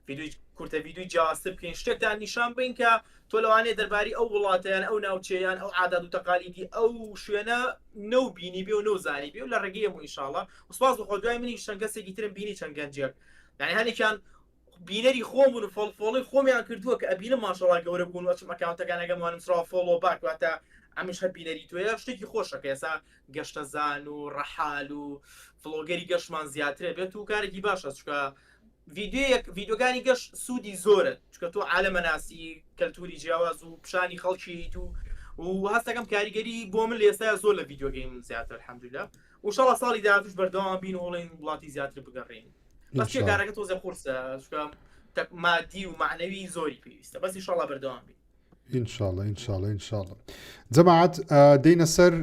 ڤیدیۆی کورتە ڤیدیۆی جیاوازتر بکەین شتێکتان نیشان بین کە تۆ لەوانەیە دەرباری ئەو وڵاتیان ئەو ناوچەیان ئەو عادات و تەقالیدی ئەو شوێنە نەوبینی بێ و نەوزانی بێ و لە ڕێگەی هەموو ئینشاڵڵا وسپاس بخوا دوای منی چەند کەسێکی ترم بینی چەند گەنجێک یعنی هەنێکیان بینەری خۆم بوون و فۆڵۆی خۆمیان کردووە کە ئەبینم ماشەڵڵا گەورە بوون و ئەچم ئەکاونتەکان ئەگەمانم سراوە فۆڵۆ باک واتە ئەمیش هەر بینەری توێ شتێکی خۆشەکە ئێستا گەشتە زان و ڕەحال و فڵۆگەری گەشتمان زیاترێ بێت و کارێکی باشە چکە ڤیدیۆکانی گەشت سوودی زۆرە چکە تۆ عالەمەناسی کەلتوری جیاواز و پیشانی خەڵکیت و هەستەکەم کاریگەری بۆ من لە ئێستا زۆر لە ڤیدیۆگەیم زیاتر الحەمدوللا و ئینشاڵڵا ساڵی داهاتووش بەردەوام بین و وڵێن وڵاتی زیاتر بگەڕێین بەس کارەکە تۆزە قورسە چکە مادی و معنەوی زۆری پێویستە بەس ئینشاڵڵا بەردەوام بین ئینشاڵڵا ئینشاڵڵا ئینشاڵڵا جەماعەت دێینە سەر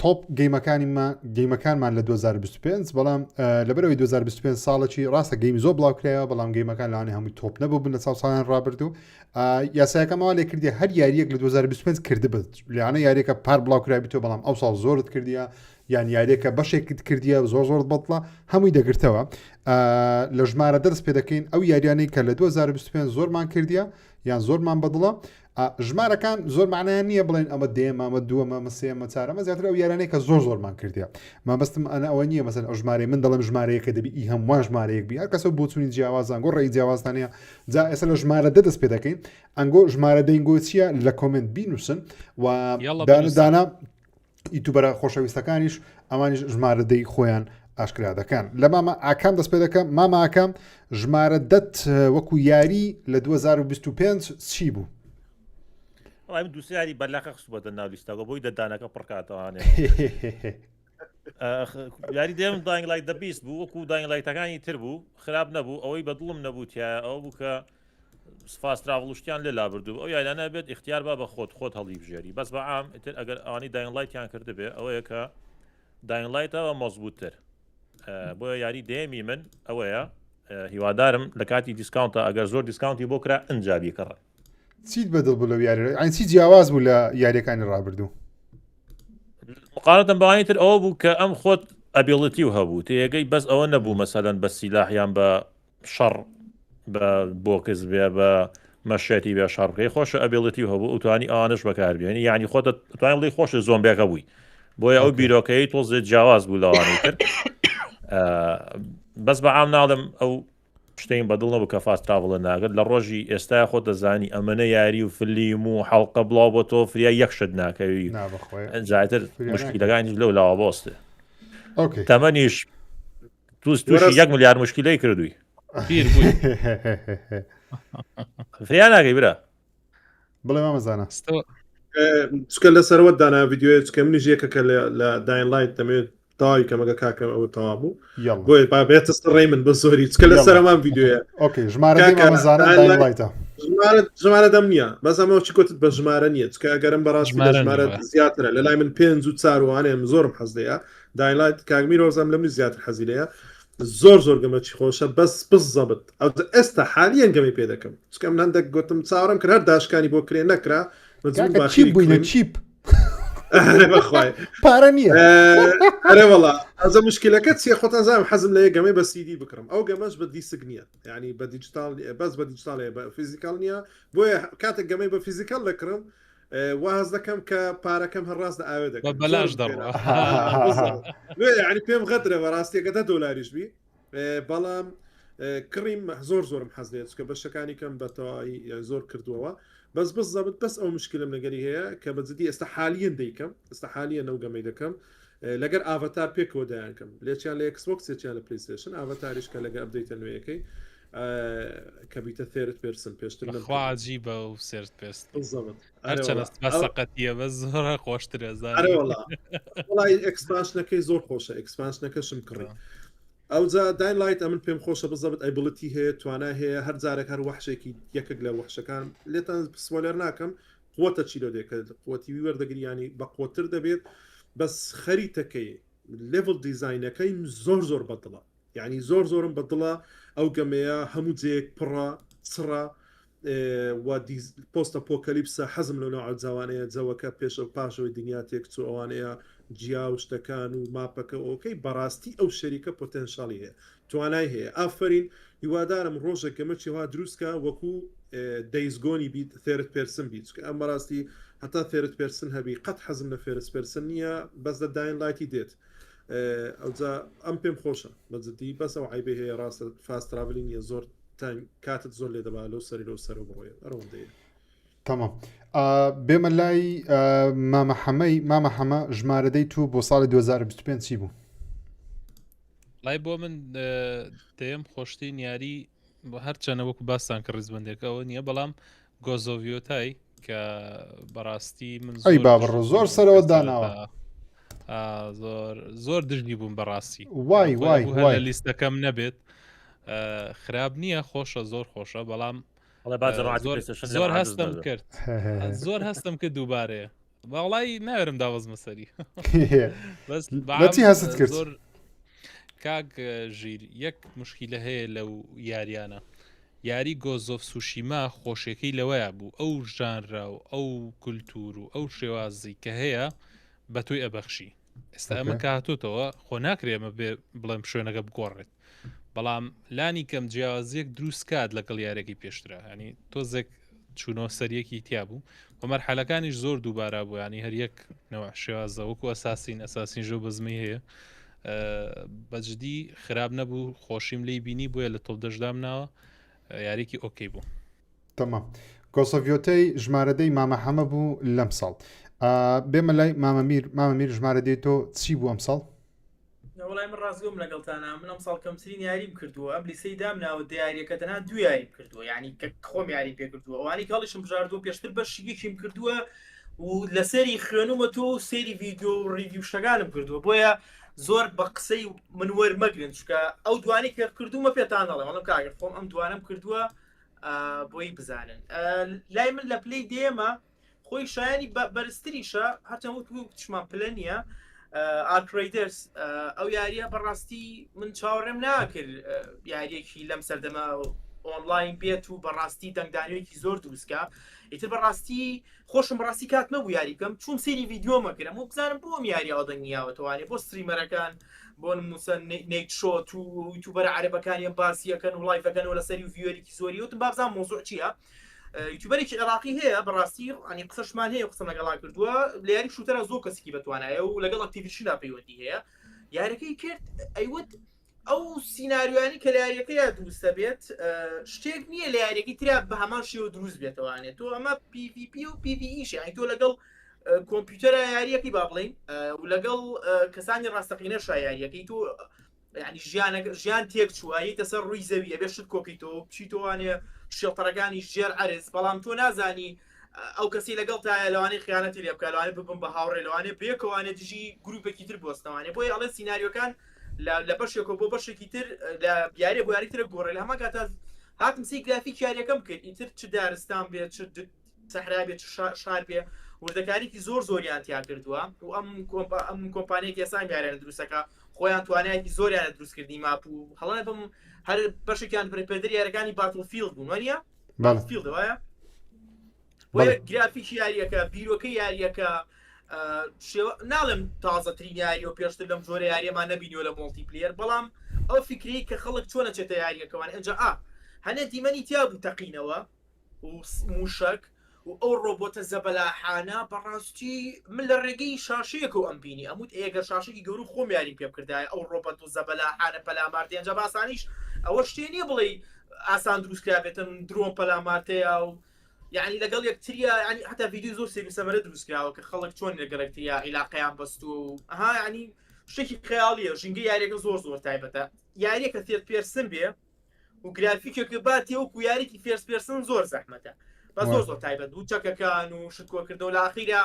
تۆپ گەیمەکانمان لە 2025 بەڵام لەبەرەوەی 2025 ساڵێکی ڕاستە گەیمی زۆر بڵاوکرایەوە بەڵام گەیمەکان لەوانێ هەمووی تۆپ نەبوو بن لە ساڵان ڕابردوو یاسایەکەمەوە لێ کردی هەر یاریەک لە 2025 کردبێت لەوانە یاریەکە پار بڵاوکرابیتەوە بەڵام ئەو ساڵ زۆرت کردیە یان یاریەکە بەشێکت کردیە زۆر بەڵە هەمووی دەگرتەوە لە ژمارە دەست پێ دەکەین ئەو یاریانەی کە لە 2025 زۆرمان کردیە یان زۆرمان بەدڵە ژمارەکان زۆر معنایان نییە بڵێن ئەمە دێمە ئەمە دووەمە مە سێمە چارەمە زیاتر ئەو یارانەی کە زۆرمان کردیە مابەستم ئەنە ئەوە نییە مەسەن ئەو ژمارەی من دەڵێم ژمارەیەکە دەبی ئی هەمووان ژمارەیەک بی هەر کەسە بۆچوونی جیاوازان گۆ ڕێی جیاوازدانەیە جا ئێستا لە ژمارە دەست پێ دەکەین ئەنگۆ ژمارە دەینگۆ چییە لە کۆمنت بینوسن و دانا یوتیوبەرە خۆشەویستەکانیش ئەمانیش ژمارە دەی خۆیان ئاشکرا دەکەن لە مامە ئاکام دەست پێ دەکەم مامە ئاکام ژمارە دەت وەکو یاری لە 2025 چی بوو؟ ئەم دووسیاری بەلاقە خستوبەتە ناو لیستەکە بۆی دەدانەکە پڕکاتەوانێ یاری دێم داینگ لایت دەبیست بوو وەکو داینگ لایتەکانی تر بوو خراپ نەبوو ئەوەی بەدڵم نەبووتیە ئەو بوو کە سفاستراڤڵشتیان لێ لابردوو ئەو یانە بێت اختیار با بە خۆت هەڵی بژێری بەس بە عام ئیتر ئەگەر ئەوانی داینگ لایتیان کردبێ ئەوەیە کە داینگ لایتەوە مەزبووتتر بۆ یاری دێمی من ئەوەیە هیوادارم لە کاتی دیسکاونتە ئەگەر زۆر دیسکاونتی بۆ کرا ئەنجابی کڕە چیت بەدڵ بوو لە یاری ئاین چی جیاواز بوو لە یاریەکانی ڕابردوو مقارنەتەن بەوانی تر ئەوە بوو کە ئەم خۆت ئەبیڵەتی و هەبوو تێگەی بەس ئەوە نەبوو مەسەلەن بە سیلاحیان بە شەڕ بە بۆکس بێ بە مەشێتی بێ شەڕکەی خۆشە ئەبیڵەتی و هەبوو ئوتوانی ئەوانش بەکاربیێنی یعنی خۆتە توانین بڵی خۆشە زۆمبیەکە بووی بۆیە ئەو بیرۆکەی تۆزێ جیاواز بوو لەوانەی تر بەس بە عام ناڵم ئەو شتین بەدڵ نەبوو کە فاست تراڤڵە ناگەت لە ڕۆژی ئێستا خۆ دەزانی ئەمەنە یاری و فلیم و حەڵقە بڵاو بۆ تۆ فریا یەکشت ناکەوی جاتر مشکیلەکانی لەو لاوە بۆستێ تەمەنیش تووشی 1 ملیار مشکیلەی کردووی فریا ناکەی برا بڵێ مامەزانە چکە لەسەرەوە دانا ڤیدیۆ چکە منیش یەکەکە لە داین لایت دەمێت تاوی کەمەگە کاکە ئەوە تەوا بوو يلا بۆیە با بێتە سڕێی من بە زۆری چکە لە سەرمان ڤیددیوە اوكي ژمارە مەزانە داینلایتە ژمارە دەم نییە بەزەمەوە چی کۆتت بە ژمارە نییە چکە ئەگەرم بەڕاستی لە ژمارە زیاترە لە لای من 5 و 4وانێم زۆرم حەزدەیە داینلایت کاگمی ڕۆزەم لە من زیاتر حەزیلەیە زۆر گەمەچی خۆشە بەس بزەبت ئەو ئێستا حالیان گەمی پێ دەکەم چکەم هەندێک گوتم چاوەڕم کرد هەر داشکانی بۆ کرێ نەکرا چیپ بووینە چیپ بەخوای پارە نییە ئەرێ وەڵا ئەزە مشکلەکە چیە خۆتان زانم حەزم لە یەک گەمەی بە سیدی بکڕم ئەو گەمەش بە دیسک نییە یعنی بە دیجیتال بەس بە دیجیتالەیە بە فیزیکال نییە بۆیە کاتێک گەمەی بە فیزیکال دەکڕم واز دەکەم کە پارەکەم هەڕاست ئاوێ دەکەم بەلاش دەڕوا ینی پێم غەترە بەڕاستیەکەدە دۆلاریش بی بەڵام کڕیم زۆرم حەز لێت چکە بەشەکانی کەم بە تەواوی زۆر کردووەوە بەس بزەبت بەس ئەو مشکلم لەگەری هەیە کە بەجددی ئێستا حالیان دەیکەم ئێستا حالیان ئەو گەمەی دەکەم لەگەر ئاڤتار پێکەوە دایانکەم لێچیان لە ئەکسبۆکسێکیان لە پلیستیشن ئاڤتاریش کە لەگە ئەبدەیتە نوێیەکەی کە بیتە ثێرت پێرسن پێشتر خواجی بە و سرت پێست بزەبت هەرچەنەست بەسەقەتیە بە زۆرە خۆشترە وڵی ئەکسپانشنەکەی زۆر خۆشە ئەکسپانشنەکەشم کڕی ئەوجا داینلایت ئەمن پێم خۆشە بزەبت ئەیبڵەتی هەیە توانای هەیە هەر جارێک هەر وحشێکی یەکێک لە وحشەکان لێتان سوالەر ناکەم قوتە چیرۆ دێکە قوتی وەردەگریانی بە قوتر دەبێت بەس خەریتەکەی لێڤل دیزاینەکەی زۆر بەدڵە یعنی زۆرم بەدڵە ئەو گەمەیە هەموو جەیەک پڕە سڕە پۆستە پۆکەلیپسە حەزم لە ناو جوانەیە جەوەکە پێش و پاشەوەی دنیا تێک چوو ئەوانەیە جیا و شتەکان و ماپەکە ئۆکەی بەڕاستی ئەو شەریکە پۆتەنشاڵی هەیە توانای هەیە ئافرین هیوادارم ڕۆژێک گەمەچیوا دروستکە وەکو دەیزگۆنی بیت ثێرت پێرسن بیت ئەم بەڕاستی هەتا ثێرت پێرسن هەبی قەت حەزم لە فێرس پێرسن نییە بەس لە داینلایتی دێت ئەوجا ئەم پێم خۆشە بەجددی بەس ئەو عیبێ هەیە ڕاستە فاستراڤلی نیە زۆر کاتت زۆر لێ دەبا لەو سەری لەو سەر بڕۆیە ئەڕۆندەیە تمام بێمە لای مامە حەمە ژمارەدەی تو بۆ ساڵی 2025 چی بوو؟ لای بۆ من دەیەم خۆشتی یاری بە هەرچەنە وەکو باستان کە ڕیزبندێکەوە نییە بەڵام گۆزۆڤیۆتای کە بەڕاستی من ئەی بابڕۆ زۆر سەرەوە داناوە زۆر دژنی بووم بەڕاستی وای لیستەکەم نەبێت خراپ نییە خۆشە زۆر خۆشە بەڵام زۆر هەستم کرد زۆر هەستم کرد دووبارەیە باڵی ناوێرم داوەزمە سەری بەچی هەست کرد زۆر کاک ژیر یەک مشکیلە هەیە لەو یاریانە یاری گۆزۆف سوشیما خۆشیەکەی لەوەیە بوو ئەو ژانرا و ئەو کولتور و ئەو شێوازی کە هەیە بە توی ئەبەخشی ئێستا ئەمە کاتوتەوە خۆ ناکرێمە بڵێم شوێنەکە بگۆڕێت بەڵام لانی کەم جیاوازیەک دروست کات لەگەڵ یارێکی پێشترا ینی تۆزێک چوونەوە سەریەکی تیا بوو و مەرحەلەکانیش زۆر دووبارە بوو ینی هەر یەک نەوە شێوازە وەکو ئەساسین ژۆ بزمی هەیە بەجددی خراپ نەبوو خۆشیم لی بینی بووە لە تۆپ دەشدام ناوە یاریکی ئۆکەی بوو تەمام گۆسۆڤیۆتەی ژمارەدەی مامە حەمە بوو لەم ساڵ بێمە لای مامەمیر ژمارەدەی تۆ چی بوو ئەم ساڵ؟ وڵای من ڕاستگۆم لەگەڵتانە من ئەم ساڵ کەمترین یاریم کردووە ئەم لیسەی دامناوە دیارەکە تەنها دو یاریم کردووە ینی کە خۆم یاری پێ کردووە ئەوانی کاڵیشم بژاردووە پێشتر بەشیەکیم کردووە و لەسەری خوێنومە تۆ سێری ڤیددیۆ و ڕیڤیو شەگانم کردووە بۆیە زۆر بە قسەی من وەرمەگرن چکە ئەو دوانی کە کردومە پێتان دەڵێ وەڵام کاگەر خۆم ئەم دوانم کردووە بۆی بزانن لای من لە پلەی دێمە خۆی شایانی بەرزتریشە هەرچەند وتشمان پلە نییە ئاکریدرس ئەو یاریە بەڕاستی من چاوەڕێم ناکرد یاریەکی لەم سەردەمە ئۆنلاین بێت و بەڕاستی دەنگدانیوێکی زۆر دروستکە ئیتر بەڕاستی خۆشم ڕاستی کات نەبوو یاری بکەم چون سێری ڤیددیۆمەکردم و بزانم بۆم یاریەوە دەنگنیاوەتوانێت بۆ ستریمەرەکان بۆ نموسە نیت شۆت و یوتیوبەرە عەرەبەکانیان باسیەکەن و لایڤەکەنەوە لەسەری ڤیۆرێکی زۆری وتم بابزان مۆزوع چییە یوتیوبەرێکی عێراقی هەیە بەڕاستی ئەنی قسەشمان هەیە قسەم لەگەڵا کردووە لە یاری شوتەرە زۆر کەسێکی بەتوانایە و لەگەڵ ئەکتیڤیشندا پەیوەندی هەیە یاریەکەی کرد ئەیوت ئەو سیناریوانی کە لە یاریەکەیە دروستە بێت شتێک نییە لە یاریەکەی تریا بە هەمان شێوە دروست بێتەوانێت تۆ ئەمە PVP و PVE ینی تۆ لەگەڵ کۆمپیوتەرە یاریەکەی با بڵین و لەگەڵ کەسانی ڕاستەقینەش یاریەکەی تۆ ینی ژیان تێک چوواییتە سەر ڕووی زەویە بێ شت کۆکیتەوە بچیتۆوانێ شێڵتەرەکانی ژێر عەرز بەڵام تۆ نازانی ئەو کەسی لەگەڵ تا لەوانەی خیانەتی لێ بکە لەوانێ ببم بە هاوڕێ لەوانێ بێکەوانێ دژی گروپێکی تر بۆستەوانێ بۆی ئەڵێ سینناریۆکان لە بەشێکەوە بۆ بەشێکی تر لە یاریە بۆ یاریترە گۆڕێ لە هەمە کاتە هاتم سی گرافیک یاریەکەم کرد ئیتر چ دارستان بێت چ سەحرا بێت شار بێ وردەکاریکی زۆریان تیا کردووە و ئەم کۆمپانیەکی ئێسان یاریانە دروستەکە خۆیان توانایەکی زۆریانە دروستکردنی ماپ و هەڵێ بم هەر بەشێکیان پێدەر یاریەکانی باتڵفیلد بوون وانە باتڵفیلد وایە گرافیکی یاریەکە بیرۆکە یاریەکە ناڵم تازەترین یاری و پێشتر لەم جۆرە یاریەمان نەبینیوە لە مۆڵتیپلێر بەڵام ئەو فکری کە خەڵک چۆنە چێتە یاریەکەوان ئەنجا هەنێ دیمەنی تیا بوو تەقینەوە و موشک و ئەو ڕۆبۆتە زەبەلاحانە بەڕاستی من لە ڕێگەی شاشەیەک و ئەم بینی ئەموت ئێگە شاشێکی گەور و خۆم یاری پێ بکردای ئەو ڕۆبەت و زەبەلاحانە پەلامارتێ ئەنجا باسانیش ئەوە شتێ نییە بڵێ ئاسان دروستکرابێتن درۆن پەلامارتەیە و يعني لەگەڵ یەکتریا ینی حتا ڤیدیو زۆر سێ سەمەرە دروستکراوە کە خەڵک چۆن لەگەڵکتریا عیلاقەیان بەست و ینی شتێکی خەیاڵیە ژینگە یاریەکە زۆر تایبەتە یاریەکە تێت پێرسن بێ و گرافیکێکە باتێ وەکو یاریکی فێرس پێرسن زۆر زەحمەتە بە زۆر تایبەت و چەکەکان و شتکۆکردەوە لە ئاخیرا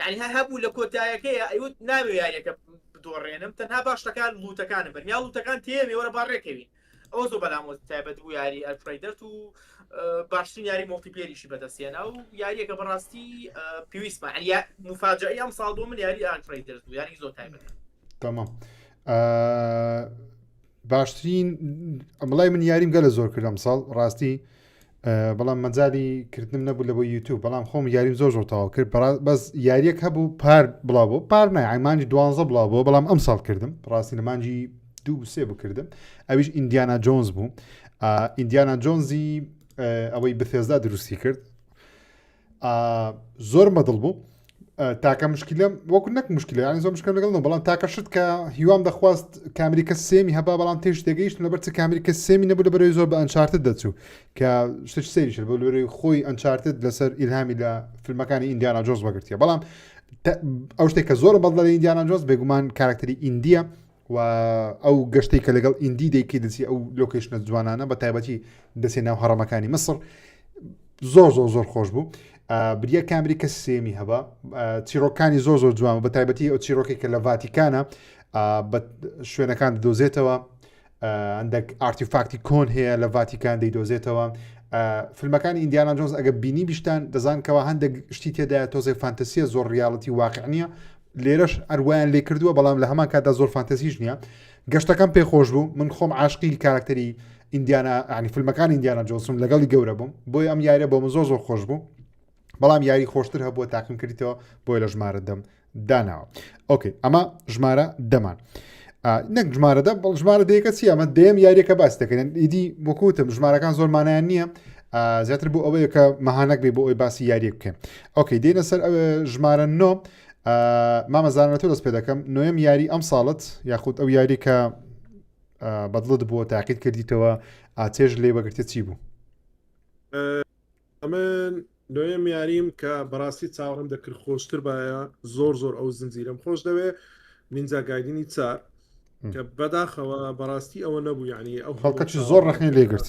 ینی هەبوو لە کۆتایەکەی ئەیوت ناوێ یاریەکە بدۆڕێنم تەنها باشتەکان لوتەکانە بەرمیا لوتەکان تێمێ وەرە باڕێکەوین ئەو زۆر بەلامۆ تایبەت بوو یاری ئەلفرەیدەرت و باشترین یاری مۆڵتیپلێریشی بەدەستێنا و یاریەکە بەڕاستی پێویستمە یا مفاجعی ئەم ساڵ بۆ من یاری ئەلفرەیدەرت و یاری زۆر تایبەتە تمام باشترین بەڵای من یاریم گەلە زۆر کردم ساڵ ڕاستی بەڵام مەجای کردنم نەبوو لە بۆ یوتیوب بەڵام خۆم یاریم زۆر تاوا کرد بەس یاریەک هەبوو پار بڵاوبوو پار نای ئایمانجی 12 بڵاوبوو بەڵام ئەم ساڵ کردم ڕاستی لە مانجی 2-3 بکردم ئەویش ئیندیانا جۆنز بوو ئیندیانا جۆنزی ئەوەی بەثێزدا دروستی کرد زۆر مەدڵ بوو تاکە مشکلم وەکو نەک مشکل یانی زۆر مشکل لەگەڵ بەڵام تاکە شت کە هیوام دەخواست کامریکە سێمی هەبا بەڵام تێش دەگەیشت لەبەر چ کامریکە سێمی نەبوو لەبەرەوەی زۆر بە ئەنچارتت دەچوو کە شتش سەیریش بۆ لەبەرەوەی خۆی ئەنچارتت لەسەر ئیلهامی لە فیلمەکانی ئیندیانا جۆنز وەگرتیە بەڵام ئەو شتێک کە زۆر بەدڵە لە ئیندیانا جۆنز بێگومان کاراکتەری ئیندیە و ئەو گەشتەی کە لەگەڵ ئیندی دەیکەی دەچی ئەو لۆکیشنە جوانانە بە تایبەتی دەچێت ناو هەڕەمەکانی مەسر زۆر خۆش بوو بریە کامریکە سێمی هەبا چیرۆکانی زۆر جوان بە تایبەتی ئەو چیرۆکی کە لە ڤاتیکانە بە شوێنەکان دۆزێتەوە هەندێک ئارتیفاکتی کۆن هەیە لە ڤاتیکان دەیدۆزێتەوە فیلمەکانی ئیندیانا جۆنز ئەگە بینی بیشتان دەزانکەوە هەندێک شتی تێدایە تۆزێ فانتەسیە زۆر ریاڵەتی واقع نییە لێرەش ئەروایان لێ کردووە بەڵام لە هەمان کاتدا زۆر فانتەسیش نییە گەشتەکەم پێ خۆش بوو من خۆم عاشقی کاراکتەری ئیندیانا ینی فیلمەکانی ئیندیانا جۆنسم لەگەڵی گەورە بووم بۆی ئەم یاریە بۆ من زۆر خۆش بوو بەڵام یاری خۆشتر هەبووە تاقیم کردیتەوە بۆی لە ژمارە دەم داناوە ئۆکەی ئەمە ژمارە دەمان نەک ژمارەدا بەڵ ژمارە دەیەکە چی ئەمە دەیەم یاریەکە باس دەکەن ئیدی وەکوتم ژمارەکان زۆرمانیان نییە زیاتر بۆ ئەوەیە کە مەهانەک بێ بۆ ئەوی باسی یاریە بکەین ئۆکەی دێنە سەر ژمارە نۆ مامەزانە تۆ دەست پێ دەکەم نوێم یاری ئەم ساڵت یاخود ئەو یاری کە بەدڵت بووە تاقید کردیتەوە ئاتێژ لێ بەگرتێ چی بوو ئەمن نوێم یاریم کە بەڕاستی چاوەڕم دەکرد خۆشتر باە زۆر ئەو زنجیرم خۆش دەوێ نینجا گایدنی چار کە بەداخەوە بەڕاستی ئەوە نەبوو یعنی ئەو خەڵکەی زۆر ڕخنی لێگرت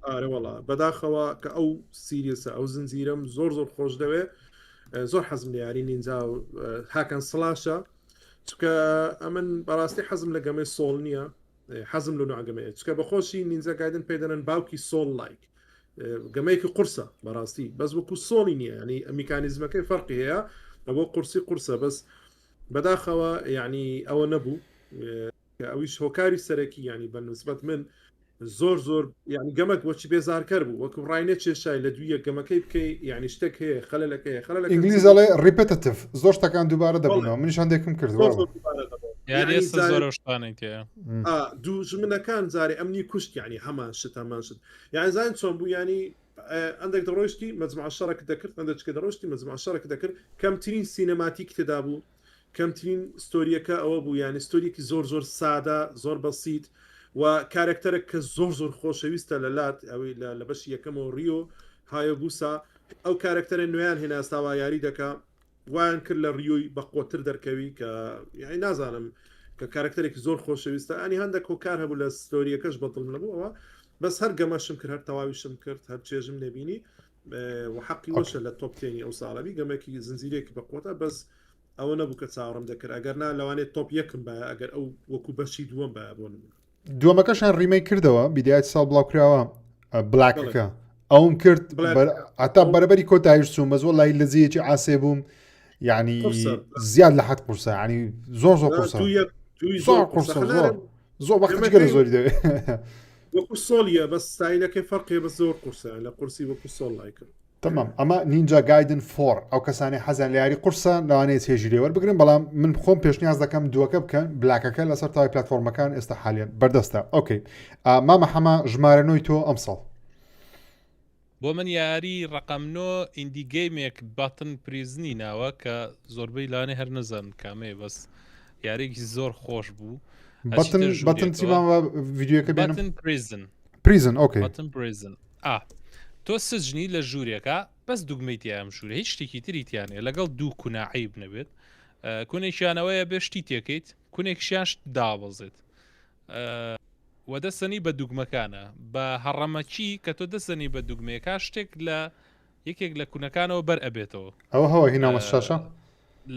ئارەوەڵا بەداخەوە کە ئەو سیریسە ئەو زنجیرم زۆر خۆش دەوێ زۆر حەزم لە یاری نینجا و هاکەن سڵاشە چکە ئەمن بەڕاستی حەزم لە گەمەی سۆڵ نییە حەزم لە نوعگەمەیە چکە بەخۆشی نینجا گایدن پێدەنن باوکی سۆڵ لایک گەمەیەکی قورسە بەڕاستی بەس وەکو سۆڵی نییە ینی میکانیزمەکەی فەرقی هەیە ئەوە قورسە بەس بەداخەوە یعنی ئەوە نەبوو ئەویش هۆکاری سەرەکی ینی بەنسبەت من زۆر یعنی گەمەک وەچی بێزارکەر بوو وەکو ڕاینە چێشای لە دویە گەمەکەی بکەی یعنی شتێک هەیە خەلەلەکەی ئینگلیزەڵێ ریپێتەتیڤ زۆر شتەکان دووبارە دەبوونەوە منیشان دێکم کردووە دوژمنەکان جارێ ئەمنی کوشت یعنی هەمان شت یعنی زان چۆن بوو ینی ئەندێک دەڕۆشتی مەجموعە شەڕێک دەکرد ئەندێککە دەڕۆشتی مەجموعە شەڕێک دەکرد کەمترین سینەماتیک تێدا بوو کەمترین ستۆریەکە ئەوە بوو یعنی ستۆریەکی زۆر سادا زۆر بەسیت و کارکتەرێک کە زۆر خۆشەویستە لە لات ئەوەی لە بەشی یەکەمەوە ریۆ هایە بوسا ئەو کارکتەرە نوێیان هێناستاوە یاری دەکا وایان کرد لە ریۆی بە قۆتر دەرکەوی کە یعنی نازانم کە کارکتەرێکی زۆر خۆشەویستە ئەنی هەندێک هۆکار هەبوو لە ستۆریەکەش بەدڵ نەبووەوە بەس هەر گەمەشم کرد هەر تەواویشم کرد هەر چێژم نبینی وحقي وش للتوب تاني او صالبي جماكي زنزيريك بقوته بس او انا بوكا صارم ذكر اجرنا لو انا توب يكم بقى اجر او وكو بشي دوم بقى بون دووەمەکەشان ریمەی کردەوە بیدایەتی ساڵ بڵاو کراوە بلاکەکە ئەوم کرد هەتا بەرەبەری کۆتایش چوون بە زۆر لای لەزیەکی ئاسێ بووم یعنی زیاد لە 7 قورسە ینی زۆر قورسە زۆر قورسە زۆر وەختیگەرە زۆری دەوێت وەکو سۆلیە بەس ستایلەکەی فەرقیە بە زۆر قورسە لە قورسی وەکو سۆڵ لایکرد تمام ئەمە نینجا گایدن 4 ئەو کەسانی حەزان لە یاری قورسە لەوانەیە چێژی لێوە بگرن بەڵام من خۆم پێشنیاز دەکەم دووەکە بکەن بلاکەکە لەسەر تاوای پلتفۆرمەکان ئێستا حالیان بەردەستە ئۆکەی مامە حەما ژمارەنەوەی تۆ ئەم ساڵ بۆ من یاری ڕقمنۆ ئیندیگەیمێک باتن پریزنی ناوە کە زۆربەی لانێ هەر نەزان کامێ بەس یارێکی زۆر خۆش بوو بەتن چیماوە ڤیدیۆکە بێنم پریزن ئۆکەی پریزن تۆ سجنی لە ژوورێکە بەس دوگمەیتیان ژوورە هیچ شتێکی تریتیانێ لەگەڵ دوو کوناعی بنەبێت کونێکیانەوەیە بێ شتی تێکەیت کونێکشیان دابەزێت وە دەستنی بە دوگمەکانە بە هەڕەمەچی کە تۆ دەستنی بە دوگمەیەکە شتێک لە یەکێک لە کونەکانەوە بەر ئەبێتەوە ئەوە هەوە هیناوە شاشە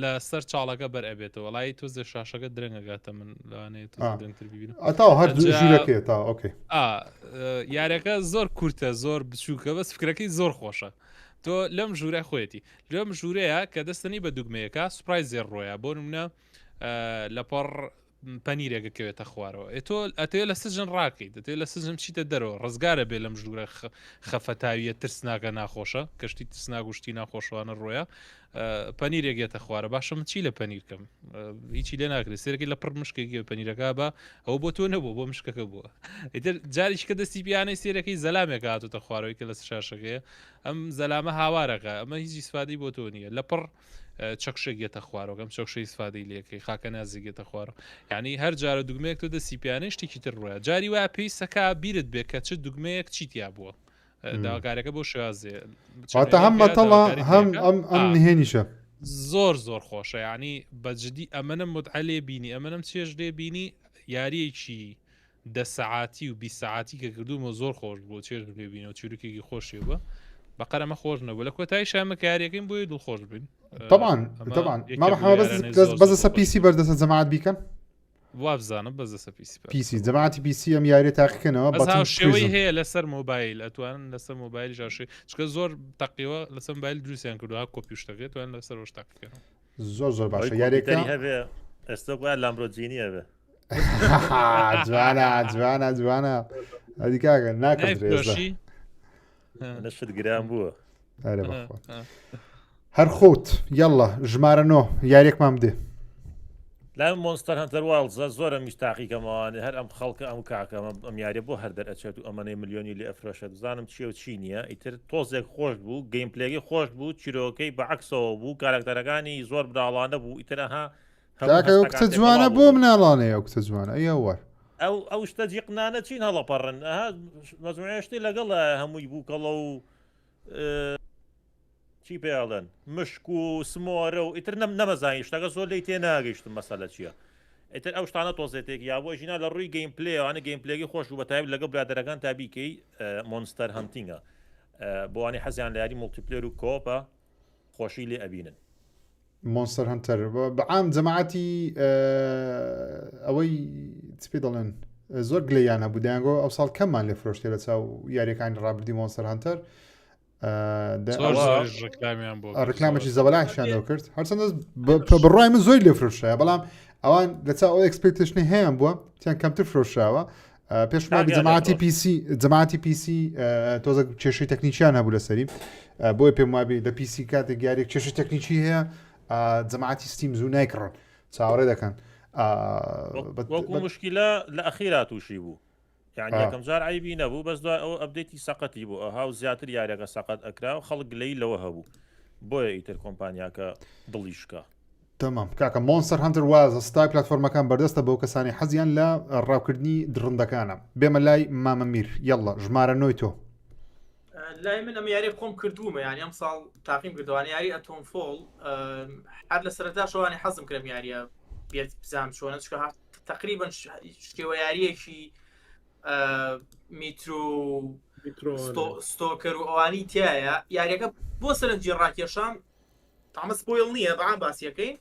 لە سەر چاڵەکە بەر ئەبێتەوە وڵی تۆزە شاشەکە درەنگەگاتە من لەوانەیە درنگتر ببینم ئەتاوە هەر ژوورەکەی تا ئۆکەی یارەکە زۆر کورتە زۆر بچووکە بەس فکرەکەی زۆر خۆشە تۆ لەم ژوورە خۆیەتی لەم ژوورەیە کە دەستنی بە دوگمەیەەکە سوپای زێر ڕۆیە بۆ نمونە لەپەڕ پەنیرێکەکەوێتە خوارەوە تۆ ئەتەوێت لە سژن ڕاکەیت دەتێت لە سژم چیتە دەرەوە ڕزگارە بێ لەم ژوورە خەفەتاویە ترسناکە ناخۆشە کەشتی ترسناگوشتی ناخۆشوانە ڕۆیە پەنیرێکێتە خوارە باشە من چی لە پەنیرکەم هیچی لێ ناکرێت سێرەکەی لە پڕ مشکێکی پەنیرەکە بە ئەو بۆ تۆ نەبوو بۆ مشکەکە بووە ئیتر جاریش کە دەستی بیانەی سێرەکەی زەلامێک هاتوتە خوارەوەی کە لە شاشەکەیە ئەم زەلامە هاوارەکە ئەمە هیچی سفادی بۆ تۆ نییە لە پڕ چەکشێکێتە خوارەوەم چەکشەی سفادی لەکەی خاکە نازیگێتە خوارە یعنی هەر جارە دوگمەیەک تۆ دەستی پیانەی شتێکی تر ڕۆیە جاری وایە پێویستەکە بیرت بێت کە چ دوگمەیەک چیتیا بووە داواکارەکە بۆ شێوازێ واتە هەم بەتەڵە هەم ئەم نهێنیشە زۆر خۆشە ینی بەجددی ئەمەنم متعلێ بینی ئەمەنم چێژ لێ بینی یاریەکی 10 ساعتی و 20 ساعتی کە کردومە زۆر خۆش بۆ چێژ لێ بینەوە چورکێکی خۆشی بە بەقەرەمە خۆش نەبوو لە کۆتایی شامە کاریەکەین بۆی دڵخۆش بین طبعا ما بەزە پیسی بەردەسە جەماعەت بیکەن وابزانم بەزە پیسی جەماعەتی پیسی ئەم یاری تاقیکەنەوە شێوەی هەیە لەسەر مۆبایل ئەتوانن لەسەر مۆبایل ژاشی چکە زۆر تەقیوە لەسەر مۆبایل دروستیان کردوها کۆپیشتەکەێت توان لەسەر ۆش تاقیکەن زۆر باشە یاریەکە هەبێ ئێستا وایە لامبۆرجینیە بێ جوانە ئەدی کاکە ناکەشی نەشت گران بووە هەر خۆت یاڵە ژمارە 9 یاریێکمان بدێ لا مۆنستەر هەنتەر واڵزە زۆرە میشتاقیکەمەوانێ هەر ئەم خەڵکە ئەم کاکە ئەم یاریە بۆ هەر دەرئەچێت و ئەمەەی ملیۆنی لێ ئەفرۆشە دزانم چیە و چی نییە ئیتر تۆزێک خۆش بوو گەیمپلێکی خۆش بوو چیرۆکەی بەعکسەوە بوو کارکتەرەکانی زۆر بداڵانە بوو ئیترەها کتە جوانە بۆ مناڵانەیە ئەو کتە جوانە ئەوە ئەو شتە جیقنانە چین هەڵەپەڕن مەزمێشتی لەگەڵ هەمووی بوو کەڵە و چی پێڵێن مشک و سمۆرە و ئیتر نەمەزانی شتەکە زۆر لی تێ ناگەیشتم مەسەلە چییە ئیتر ئەو شتانە تۆزێتێک یا بۆ ژینا لە ڕووی گەیمپلێوانە گەیمپلێکی خۆش و بەتایب لەگە برادەرەکان تابیکەی مۆنستەر هەنتینگە بۆوانی حەزیان لە یاری مڵتیپلێر و کۆپە خۆشی لێ ئەبینن مۆنستەر هەنتەر بەعام جەماعەتی ئەوەی پێ دەڵێن زۆر گلەیان هەبوو دەیانگۆ ئەو ساڵ کەممان لێ فرۆشتێ لە چاو یاریەکانی ڕابردی مۆنستەر هەنتەر ڕکلامەی زەبەلاشیانەوە کرد هەرچەندە بڕای من زۆری لێ فرۆشایە بەڵام ئەوان لە چاو ئەو ئەکسپکتشنی هەیەیان بووە تیان کەمتر فرۆشراوە پێشمانی جەماعەتی پیسی تۆزە کێشەی تەکنیکیان هەبوو لەسەری بۆی پێم وابی لە پیسی کاتێک یاریێک کێشەی تەکنیکی هەیە جەماعەتی ستیم زوو نایکڕن چاوەڕێ دەکەن وەکو مشکلە لە ئەخیرا تووشی بوو یعنی یەکەم جار عیبی نەبوو بەس دوای ئەو ئەپدەیتی سەقەتی بوو ئەها و زیاتر یاریەکە سەقەت ئەکرا و خەڵک گلەی لەوە هەبوو بۆیە ئیتر کۆمپانیاکە دڵیشکە تمام کاکە مۆنستەر هەنتەر وازە ستای پلتفۆرمەکان بەردەستە بەو کەسانی حەزیان لە ڕاوکردنی درڕندەکانە بێمە لای مامە میر یەڵە ژمارە 9 تۆ لای من ئەم یاری خۆم کردوومە یعنی ئەم ساڵ تاقیم کردوانی یاری ئەتۆم فۆڵ هەر لە سەرەتا شەوانی حەزم کردم یاریە بێت بزانم چۆنە چکە تقریبا شێوە یاریەکی میترو ستۆکەر و ئەوانی تایە یاریەکە بۆ سەرنجی ڕاکێشام تامە سپۆیل نییە بەعام باسیەکەی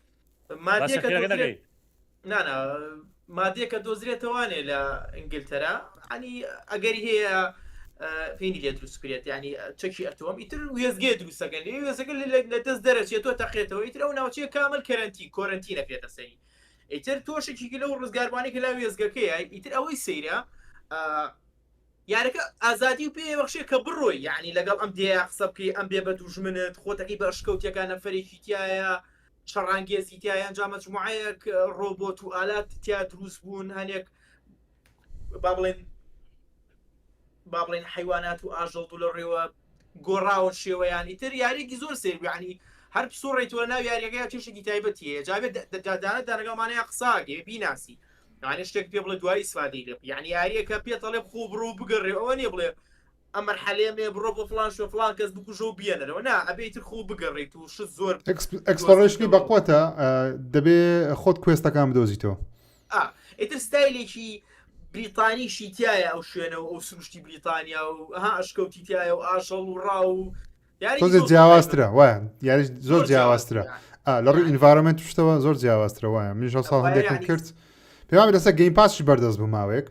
مادەیەکە دۆزرێتەوانێ لە ئینگلتەرا ینی ئەگەری هەیە پێینی لێ دروستکرێت ینی چەکی ئەتۆم ئیتر وێزگێ دروستەکەن وێزەکە لە دەست دەرەچێت تۆ تەقێتەوە ئیتر ئەو ناوچەیە کامل کۆرنتینە پێێتە سەری ئیتر تۆشێکی لەو ڕزگاربانێکە لا وێزگەکەیە ئیتر ئەوەی سەیرە یارەکە ئازادی و پێ بەخشێ کە بڕۆی یعنی لەگەڵ ئەم دێ قسە بکەی ئەم بێ بە دوژمنت خۆتەکەی بە شکەوتەکان نەفەرێکی تایە شەڕانگێزی تایە ئەنجام مجموعەیەک ڕۆبۆت و ئالات تیا دروست بوون هەنێک با بڵێن حیوانات و ئاژەڵ و لە ڕێوە گۆڕاوە شێوەیان ئیتر یاریێکی زۆر سێر ینی هەر پسۆڕێتوە ناو یاریەکەی چێشێکی تایبەتیە جابێت دادانە دانەگەڵمانەیە قساگێ بیناسی یعنی شتێک پێ بڵێ دوای ئیسفادەی لێ یعنی یاریەکە پێتەڵێ خۆ بڕۆ بگەڕێ ئەوە نیە بڵێ ئەم مەرحەلەیە بڕۆ بۆ فلان شۆ فلان کەس بکوژە و بێنەرەوە نا ئەبێتر خۆ بگەڕێیت و شت زۆر ئەکسپلۆرێشنی بەقوتە دەبێ خۆت کوێستەکان بدۆزیتەوە ئیتر ستایلێکی بریتانیشی تایە ئەو شوێنەوە ئەو سروشتی بریتانیا و ها ئەشکەوتی تایە و ئاژەڵ و ڕاو و تۆزێک جیاوازترە وایە یاری زۆر جیاوازترە لە ڕووی ئینڤایرۆمنت شتەوە زۆر جیاوازترە وایە منیش ساڵ هەندێکم کرد پێم لەسەر گەیم پاسش بەردەست بوو ماوەیەک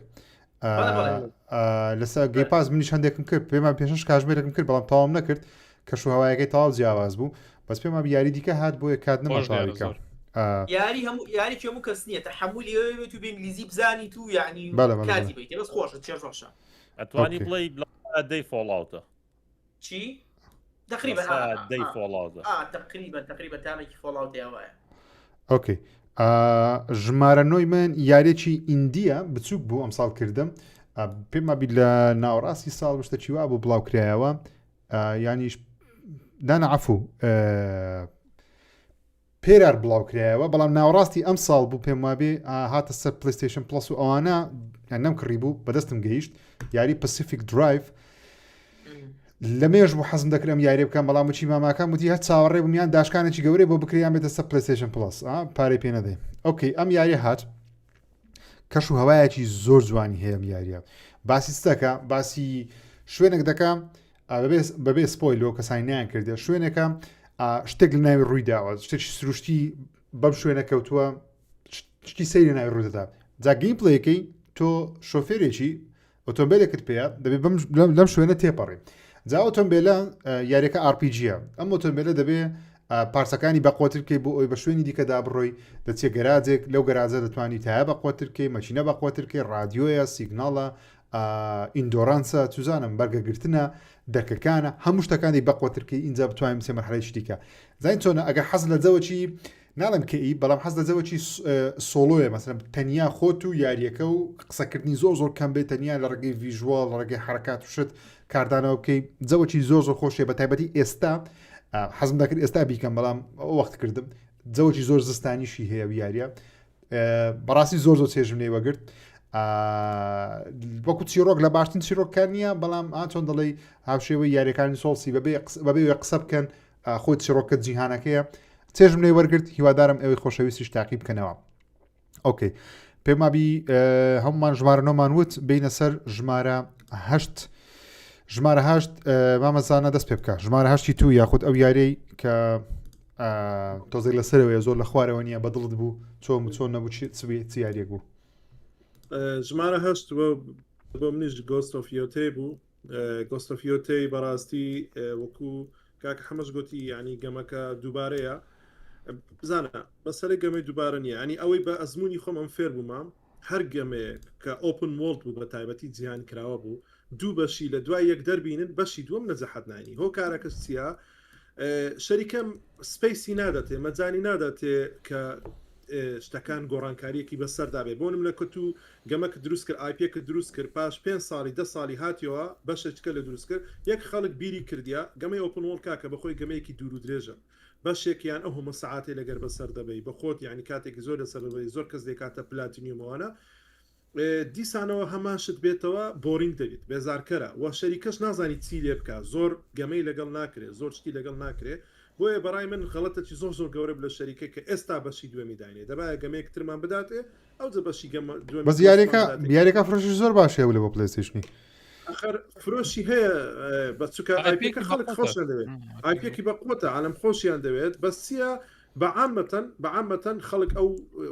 لەسەر گەیم پاس منیش هەندێکم کرد پێم پێشش کاژمێرێکم کرد بەڵام تەواو نەکرد کەش و هەوایەکەی تەواو جیاواز بوو بەس پێم یاری دیکە هات بۆ کات نەمەشاریکە یاری هەموو کەس نییە تەحمولی تو بە ئینگلیزی بزانی تو یعنی کاتی بیت بەس خۆشە چێژۆشە ئەتوانی بڵێ دەی فۆڵاوتە چی تقریبا دەی فۆڵاوتە تقریبا تامێکی فۆڵاوتە وایە ئۆکەی ژمارە نۆی من یاریێکی ئیندیە بچووک بوو ئەم ساڵ کردم پێم بی لە ناوەڕاستی ساڵ شتە چیوا بوو بڵاوکرایەوە ینیش دانا عەفوو پێرار بڵاوکرایەوە بەڵام ناوەڕاستی ئەم ساڵ بوو پێم وابێ هاتە سەر پلیستیشن پلس و ئەوانە نەم کڕی بوو بەدەستم گەیشت یاری پەسیفیک درایڤ لە مێژ بوو حەزم دەکرم یاری بکەم بەڵام چی ماماکان وتی هەر چاوەڕێ بوومیان داشکانێکی گەورەی بۆ بکریان بێتە سەر پلیستیشن پلس پارەی پێ نەدەی ئۆکەی ئەم یاری هات کەش و هەوایەکی زۆر جوانی هەیە ئەم یاریە باسی ستەکە باسی شوێنێک دەکەم بەبێ سپۆیلۆ کەسانی نیان کردێ شوێنێکە شتێک لە ناوی ڕوویداوە شتێکی سروشتی بەم شوێنە کەوتووە شتی سەیری ناوی ڕوودەدا جا گەیم پڵەیەکەی تۆ شۆفێرێکی ئۆتۆمبیلێکت پێە دەبێت لەم شوێنە تێپەڕی جا ئۆتۆمبیلە یاریەکە ئارپیجیە ئەم ئۆتۆمبیلە دەبێت پارچەکانی بەقوترکەی بۆ ئەوی بە شوێنی دیکەدا بڕۆی دەچێت گەراجێک لەو گەراجە دەتوانانی تایە بەقوترکەی مەچینە بەقوترکەی رادیۆیە سیگناڵە ئیندۆرانسە توزانم بەرگەگرتنە دەرکەکانە هەموو شتەکانی بەقوترکەی اینجا بتوانین سێ مەرحەلەی دیکە زین چۆنە ئەگەر حەز لە جەوەکی ناڵم کەئی بەڵام حەز لە جەوەکی سۆلۆیە مەسەلەن تەنیا خۆت و یاریەکە و قسەکردنی زۆر کەم بێت تەنیا لە ڕێگەی ڤیژوال لە ڕێگەی حرکات و شت کاردانەوە بکەی جەوەکی زۆر خۆشیە بە تایبەتی ئێستا حەزم دەکرد ئێستا بیکەم بەڵام ئەو وەخت کردم جەوەکی زۆر زستانیشی هەیە یاریە بەڕاستی زۆر چێژم لێ وەگرت وەکو چیرۆک لە باشترین چیرۆککار نییە بەڵام چۆن دەڵێ هاوشێوەی یاریەکانی سۆڵسی بەبێ قسە بکەن خۆی چیرۆکە جیهانەکەیە چێژم لێ وەرگرت هیوادارم ئەوەی خۆشەویستیش تاقی بکەنەوە ئۆکەی پێم وابی هەمومان ژمارە نۆمان وت بینە سەر ژمارە هەشت ژمارە هەشت مامەزانە دەست پێ بکە ژمارە هەشتی تو یاخود ئەو یارەی کە تۆزێک لەسەرەوەی زۆر لە خوارەوە نییە بەدڵت بوو چۆن نەبوو چ یاریەک بوو ژمارە هەشت بۆ منیش گۆستۆفیۆتێ بوو گۆستۆفیۆتەی بەڕاستی وەکو کاکە حەمەش گوتی ینی گەمەکە دووبارەیە بزانە بەسەری گەمەی دووبارە نیە ینی ئەوەی بە ئەزمموی خۆم ئەم فێر بوومام هەر گەمەیە کە ئۆپن وڵد بوو بە تایبەتی جیهان کراوە بوو دوو بەشی لە دوای یەک دەربینن بەشی دووەم نەجەحەت نانی هۆ کارەکەس چیە شەریکەم سپیسی نادەتێ مەجانی نادەتێ کە شتەکان گۆڕانکاریەکی بەسەردا بێ بۆ نمونە کە تو گەمەکە دروست کرد آیپێکە دروست کرد پاش 5 ساڵی 10 ساڵی هاتیەوە بەشێکە لە دروست کرد یەک خەڵک بیری کردیا گەمەی ئۆپن وڵد کاکە بەخۆی گەمەیەکی دوور و درێژە بەشێکیان ئەو هەموو سەعاتێ لەگەر بەسەر دەبێ بە خۆت یعنی کاتێکی زۆر لەسەر دەبێ زۆر کەس دێکاتە پلاتینیومەوەنە دیسانەوە هەماشت بێتەوە بۆرینگ دەبێت بێزارکەرە و شەریکەش نازانی چی لێ بکە زۆر گەمەی لەگەڵ ناکرێت زۆر شتی لەگەڵ ناکرێت بۆیە بەڕای من خەڵەتێکی زۆر گەورە لە شەریکە کە ئێستا بەشی دوێمی داینێ دەبایە گەمەیەک ترمان بداتێ ئەو بەشی بەس یاریەکە فرۆشی زۆر باشە لە بۆ پلەیستیشنی آخر فرۆشی هەیە بەچکە ئایپێکە خەڵک خۆشیان دەوێت ئایپێکی بەقوتە عالم خۆشیان دەوێت بەسیە بەعامەتەن خەڵک ئەو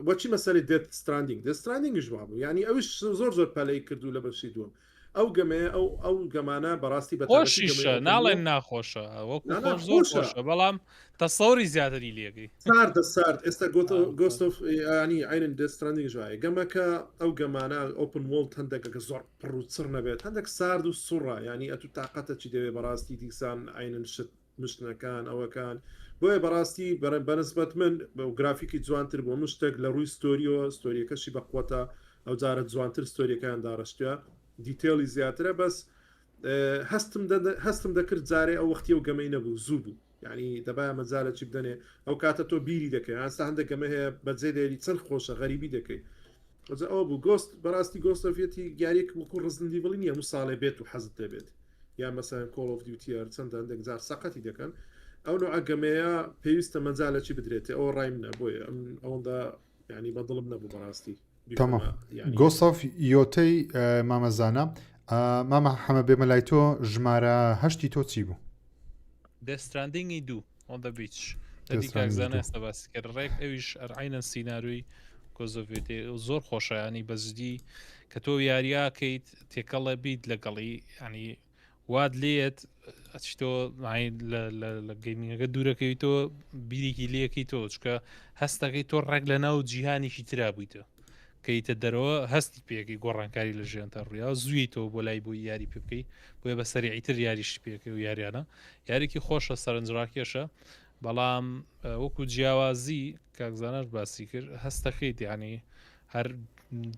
وەچی مەسەری دێت ستراندینگش بوو یعنی ئەوش زۆر پەلەی کردو لە بەشی دووەم ئەو گەمەیە ئەو گەمانە بەڕاستی خۆشیشە ناڵێن ناخۆشە وەکو خۆشە بەڵام تەسەوری زیاتری لێگەی سارد ئێستا گۆستۆف ینی عینن دەستراندینگ ژایە گەمەکە ئەو گەمانە ئۆپن وڵ هەندێکەکە زۆر پڕوچڕ نەبێت هەندێک سارد و سوڕە ینی ئەتو تااقەتە چی دەوێت بەڕاستی دیسان عینن شت مشتەکان ئەوەکان بۆیە بەڕاستی بەنسبەت من بە گرافیکی جوانتر بۆ مشتێک لە ڕووی ستۆریەوە ستۆریەکەشی بەقوتە ئەو جارە جوانتر ستۆریەکان داڕشتوە دیتێڵی زیاترە بەس هەستم دەکرد جارێ ئەو وەختی و گەمەی نەبوو زوو بوو یعنی دەبایە مەجالە چی بدەنێ ئەو کاتە تۆ بیری دەکەی ئاستا هەندێک گەمە هەیە بەجێ دێری چەند خۆشە غەریبی دەکەی ئەو بوو گۆست بەڕاستی گۆستەفێتی یاریێک وەکو ڕزندی بڵی نیە موساڵێ بێت و حەزت دەبێت یا مەسەن کۆڵ ئۆف دیوتیار چەند هەندێک جار سەقەتی دەکەن ئەو نوع گەمەیە پێویستە مەجالە چی بدرێتێ ئەو ڕای منە بۆیە ئەوەندا ینی بەدڵم نەبوو بەڕاستی تەمام گۆسەف یۆتەی مامەزانە مامە حەمە بێمە لای تۆ ژمارە هەشتی تۆ چی بوو دەستراندینگی دوو ئۆن دە بیچ دیکزانە ئێستا باسی کرد ڕێک ئەویش ئەرعینە سینناروی کۆزۆڤێتی زۆر خۆشایانی بەزدی کە تۆ یاریاکەیت تێکەڵە بیت لەگەڵی ینی واد لێت ئەچیتۆ لە گەیمینگەکە دوورەکەی تۆ بیرێکی لەکەی تۆ چکە هەستەکەی تۆ ڕێک لە ناو جیهانیشی ترا بوویتە کەیتە دەرەوە هەستی پێەکەی گۆڕانکاری لە ژیان تا ڕویا زووی تۆ بۆ لای بۆی یاری پێ بکەی بۆیە بە سەریعیتر یاریش پێەکەی و یاریانە یاریکی خۆشە سەرنجڕاکێشە بەڵام وەکو جیاوازی کاکزانەش باسی کرد هەستەکەیت یعنی هەر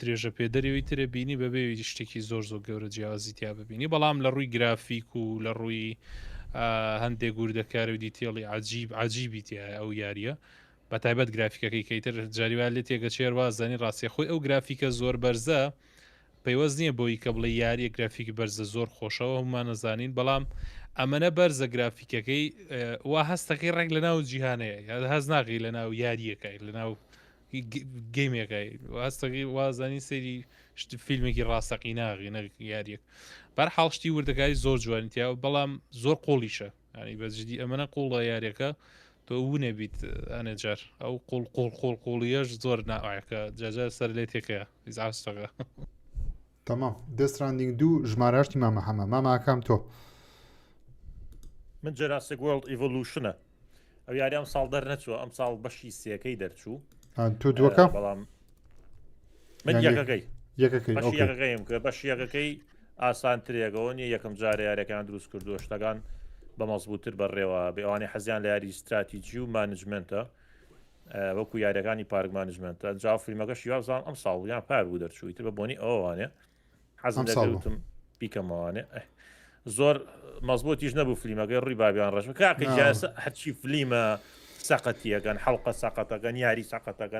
درێژە پێدەریەوەی ترە بینی بەبێ شتێکی زۆر گەورە جیاوازی تیا ببینی بەڵام لە ڕووی گرافیک و لە ڕووی هەندێک گووردەکار و دیتێڵی عجیبی تیا ئەو یاریە بە تایبەت گرافیکەکەی کەیتر جاریوان لێ تێگە چێوازانی ڕاستی خۆی ئەو گرافیکە زۆر بەرزە پەیوەست نییە بۆی کە بڵێ یاریە گرافیکی بەرزە زۆر خۆشەوە هەمان نەزانین بەڵام ئەمەە بەرزە گرافیکەکەی وا هەستەکەی ڕێک لە ناو جیهانەیە هەز ناقی لە ناو یاریەکەی لە ناو گەیمێکای هەستەکەی وازانی سەری فیلمێکی ڕاستەقی ناغی نە یاریەک بەر حاڵشتی وردەکاری زۆر جوانیتیا بەڵام زۆر قۆڵیشە ینی بەجددی ئەمەە قوڵە یاریەکە تۆ وونە بیت ئەنەجار ئەو قوڵیەش زۆر ناوایەکە جاجار سەر لێ تێکەیە ئیزاستەکە تەمام دەستراندینگ دوو ژمارەشتی مامە حەمە ماماکەم تۆ من جراسیک وۆرلد ئیڤۆلوشنە ئەو یاری ئەم ساڵ دەرنەچووە ئەم ساڵ بەشی سێەکەی دەرچوو تۆ دووەکە بەڵام من یەکەکەی یەکەکەیم کە بەش یەکەکەی ئاسانترێکەوە نیە یەکەم جارە یاریەکان دروست کردووە شتەکان بە مەزبووتر بەڕێوە بێوانی حەزیان لە یاری استراتیجی و مانجمنتە وەکو یاریەکانی پارک مانجمنتە جا فیلمەکەش یازان ئەم ساڵیان پار بوو دەرچوویتر بە بۆنی ئەووانێ حەزم دەکەوتم بیکەمەوانێ زۆر مەزبوطیش نەبوو فیلمەکەی ڕووی بابیان ڕژ کاکە هەرچی فلیمە سەقەتیەکەن حەڵقە سەقەتەکەن یاری سەقەتەکەن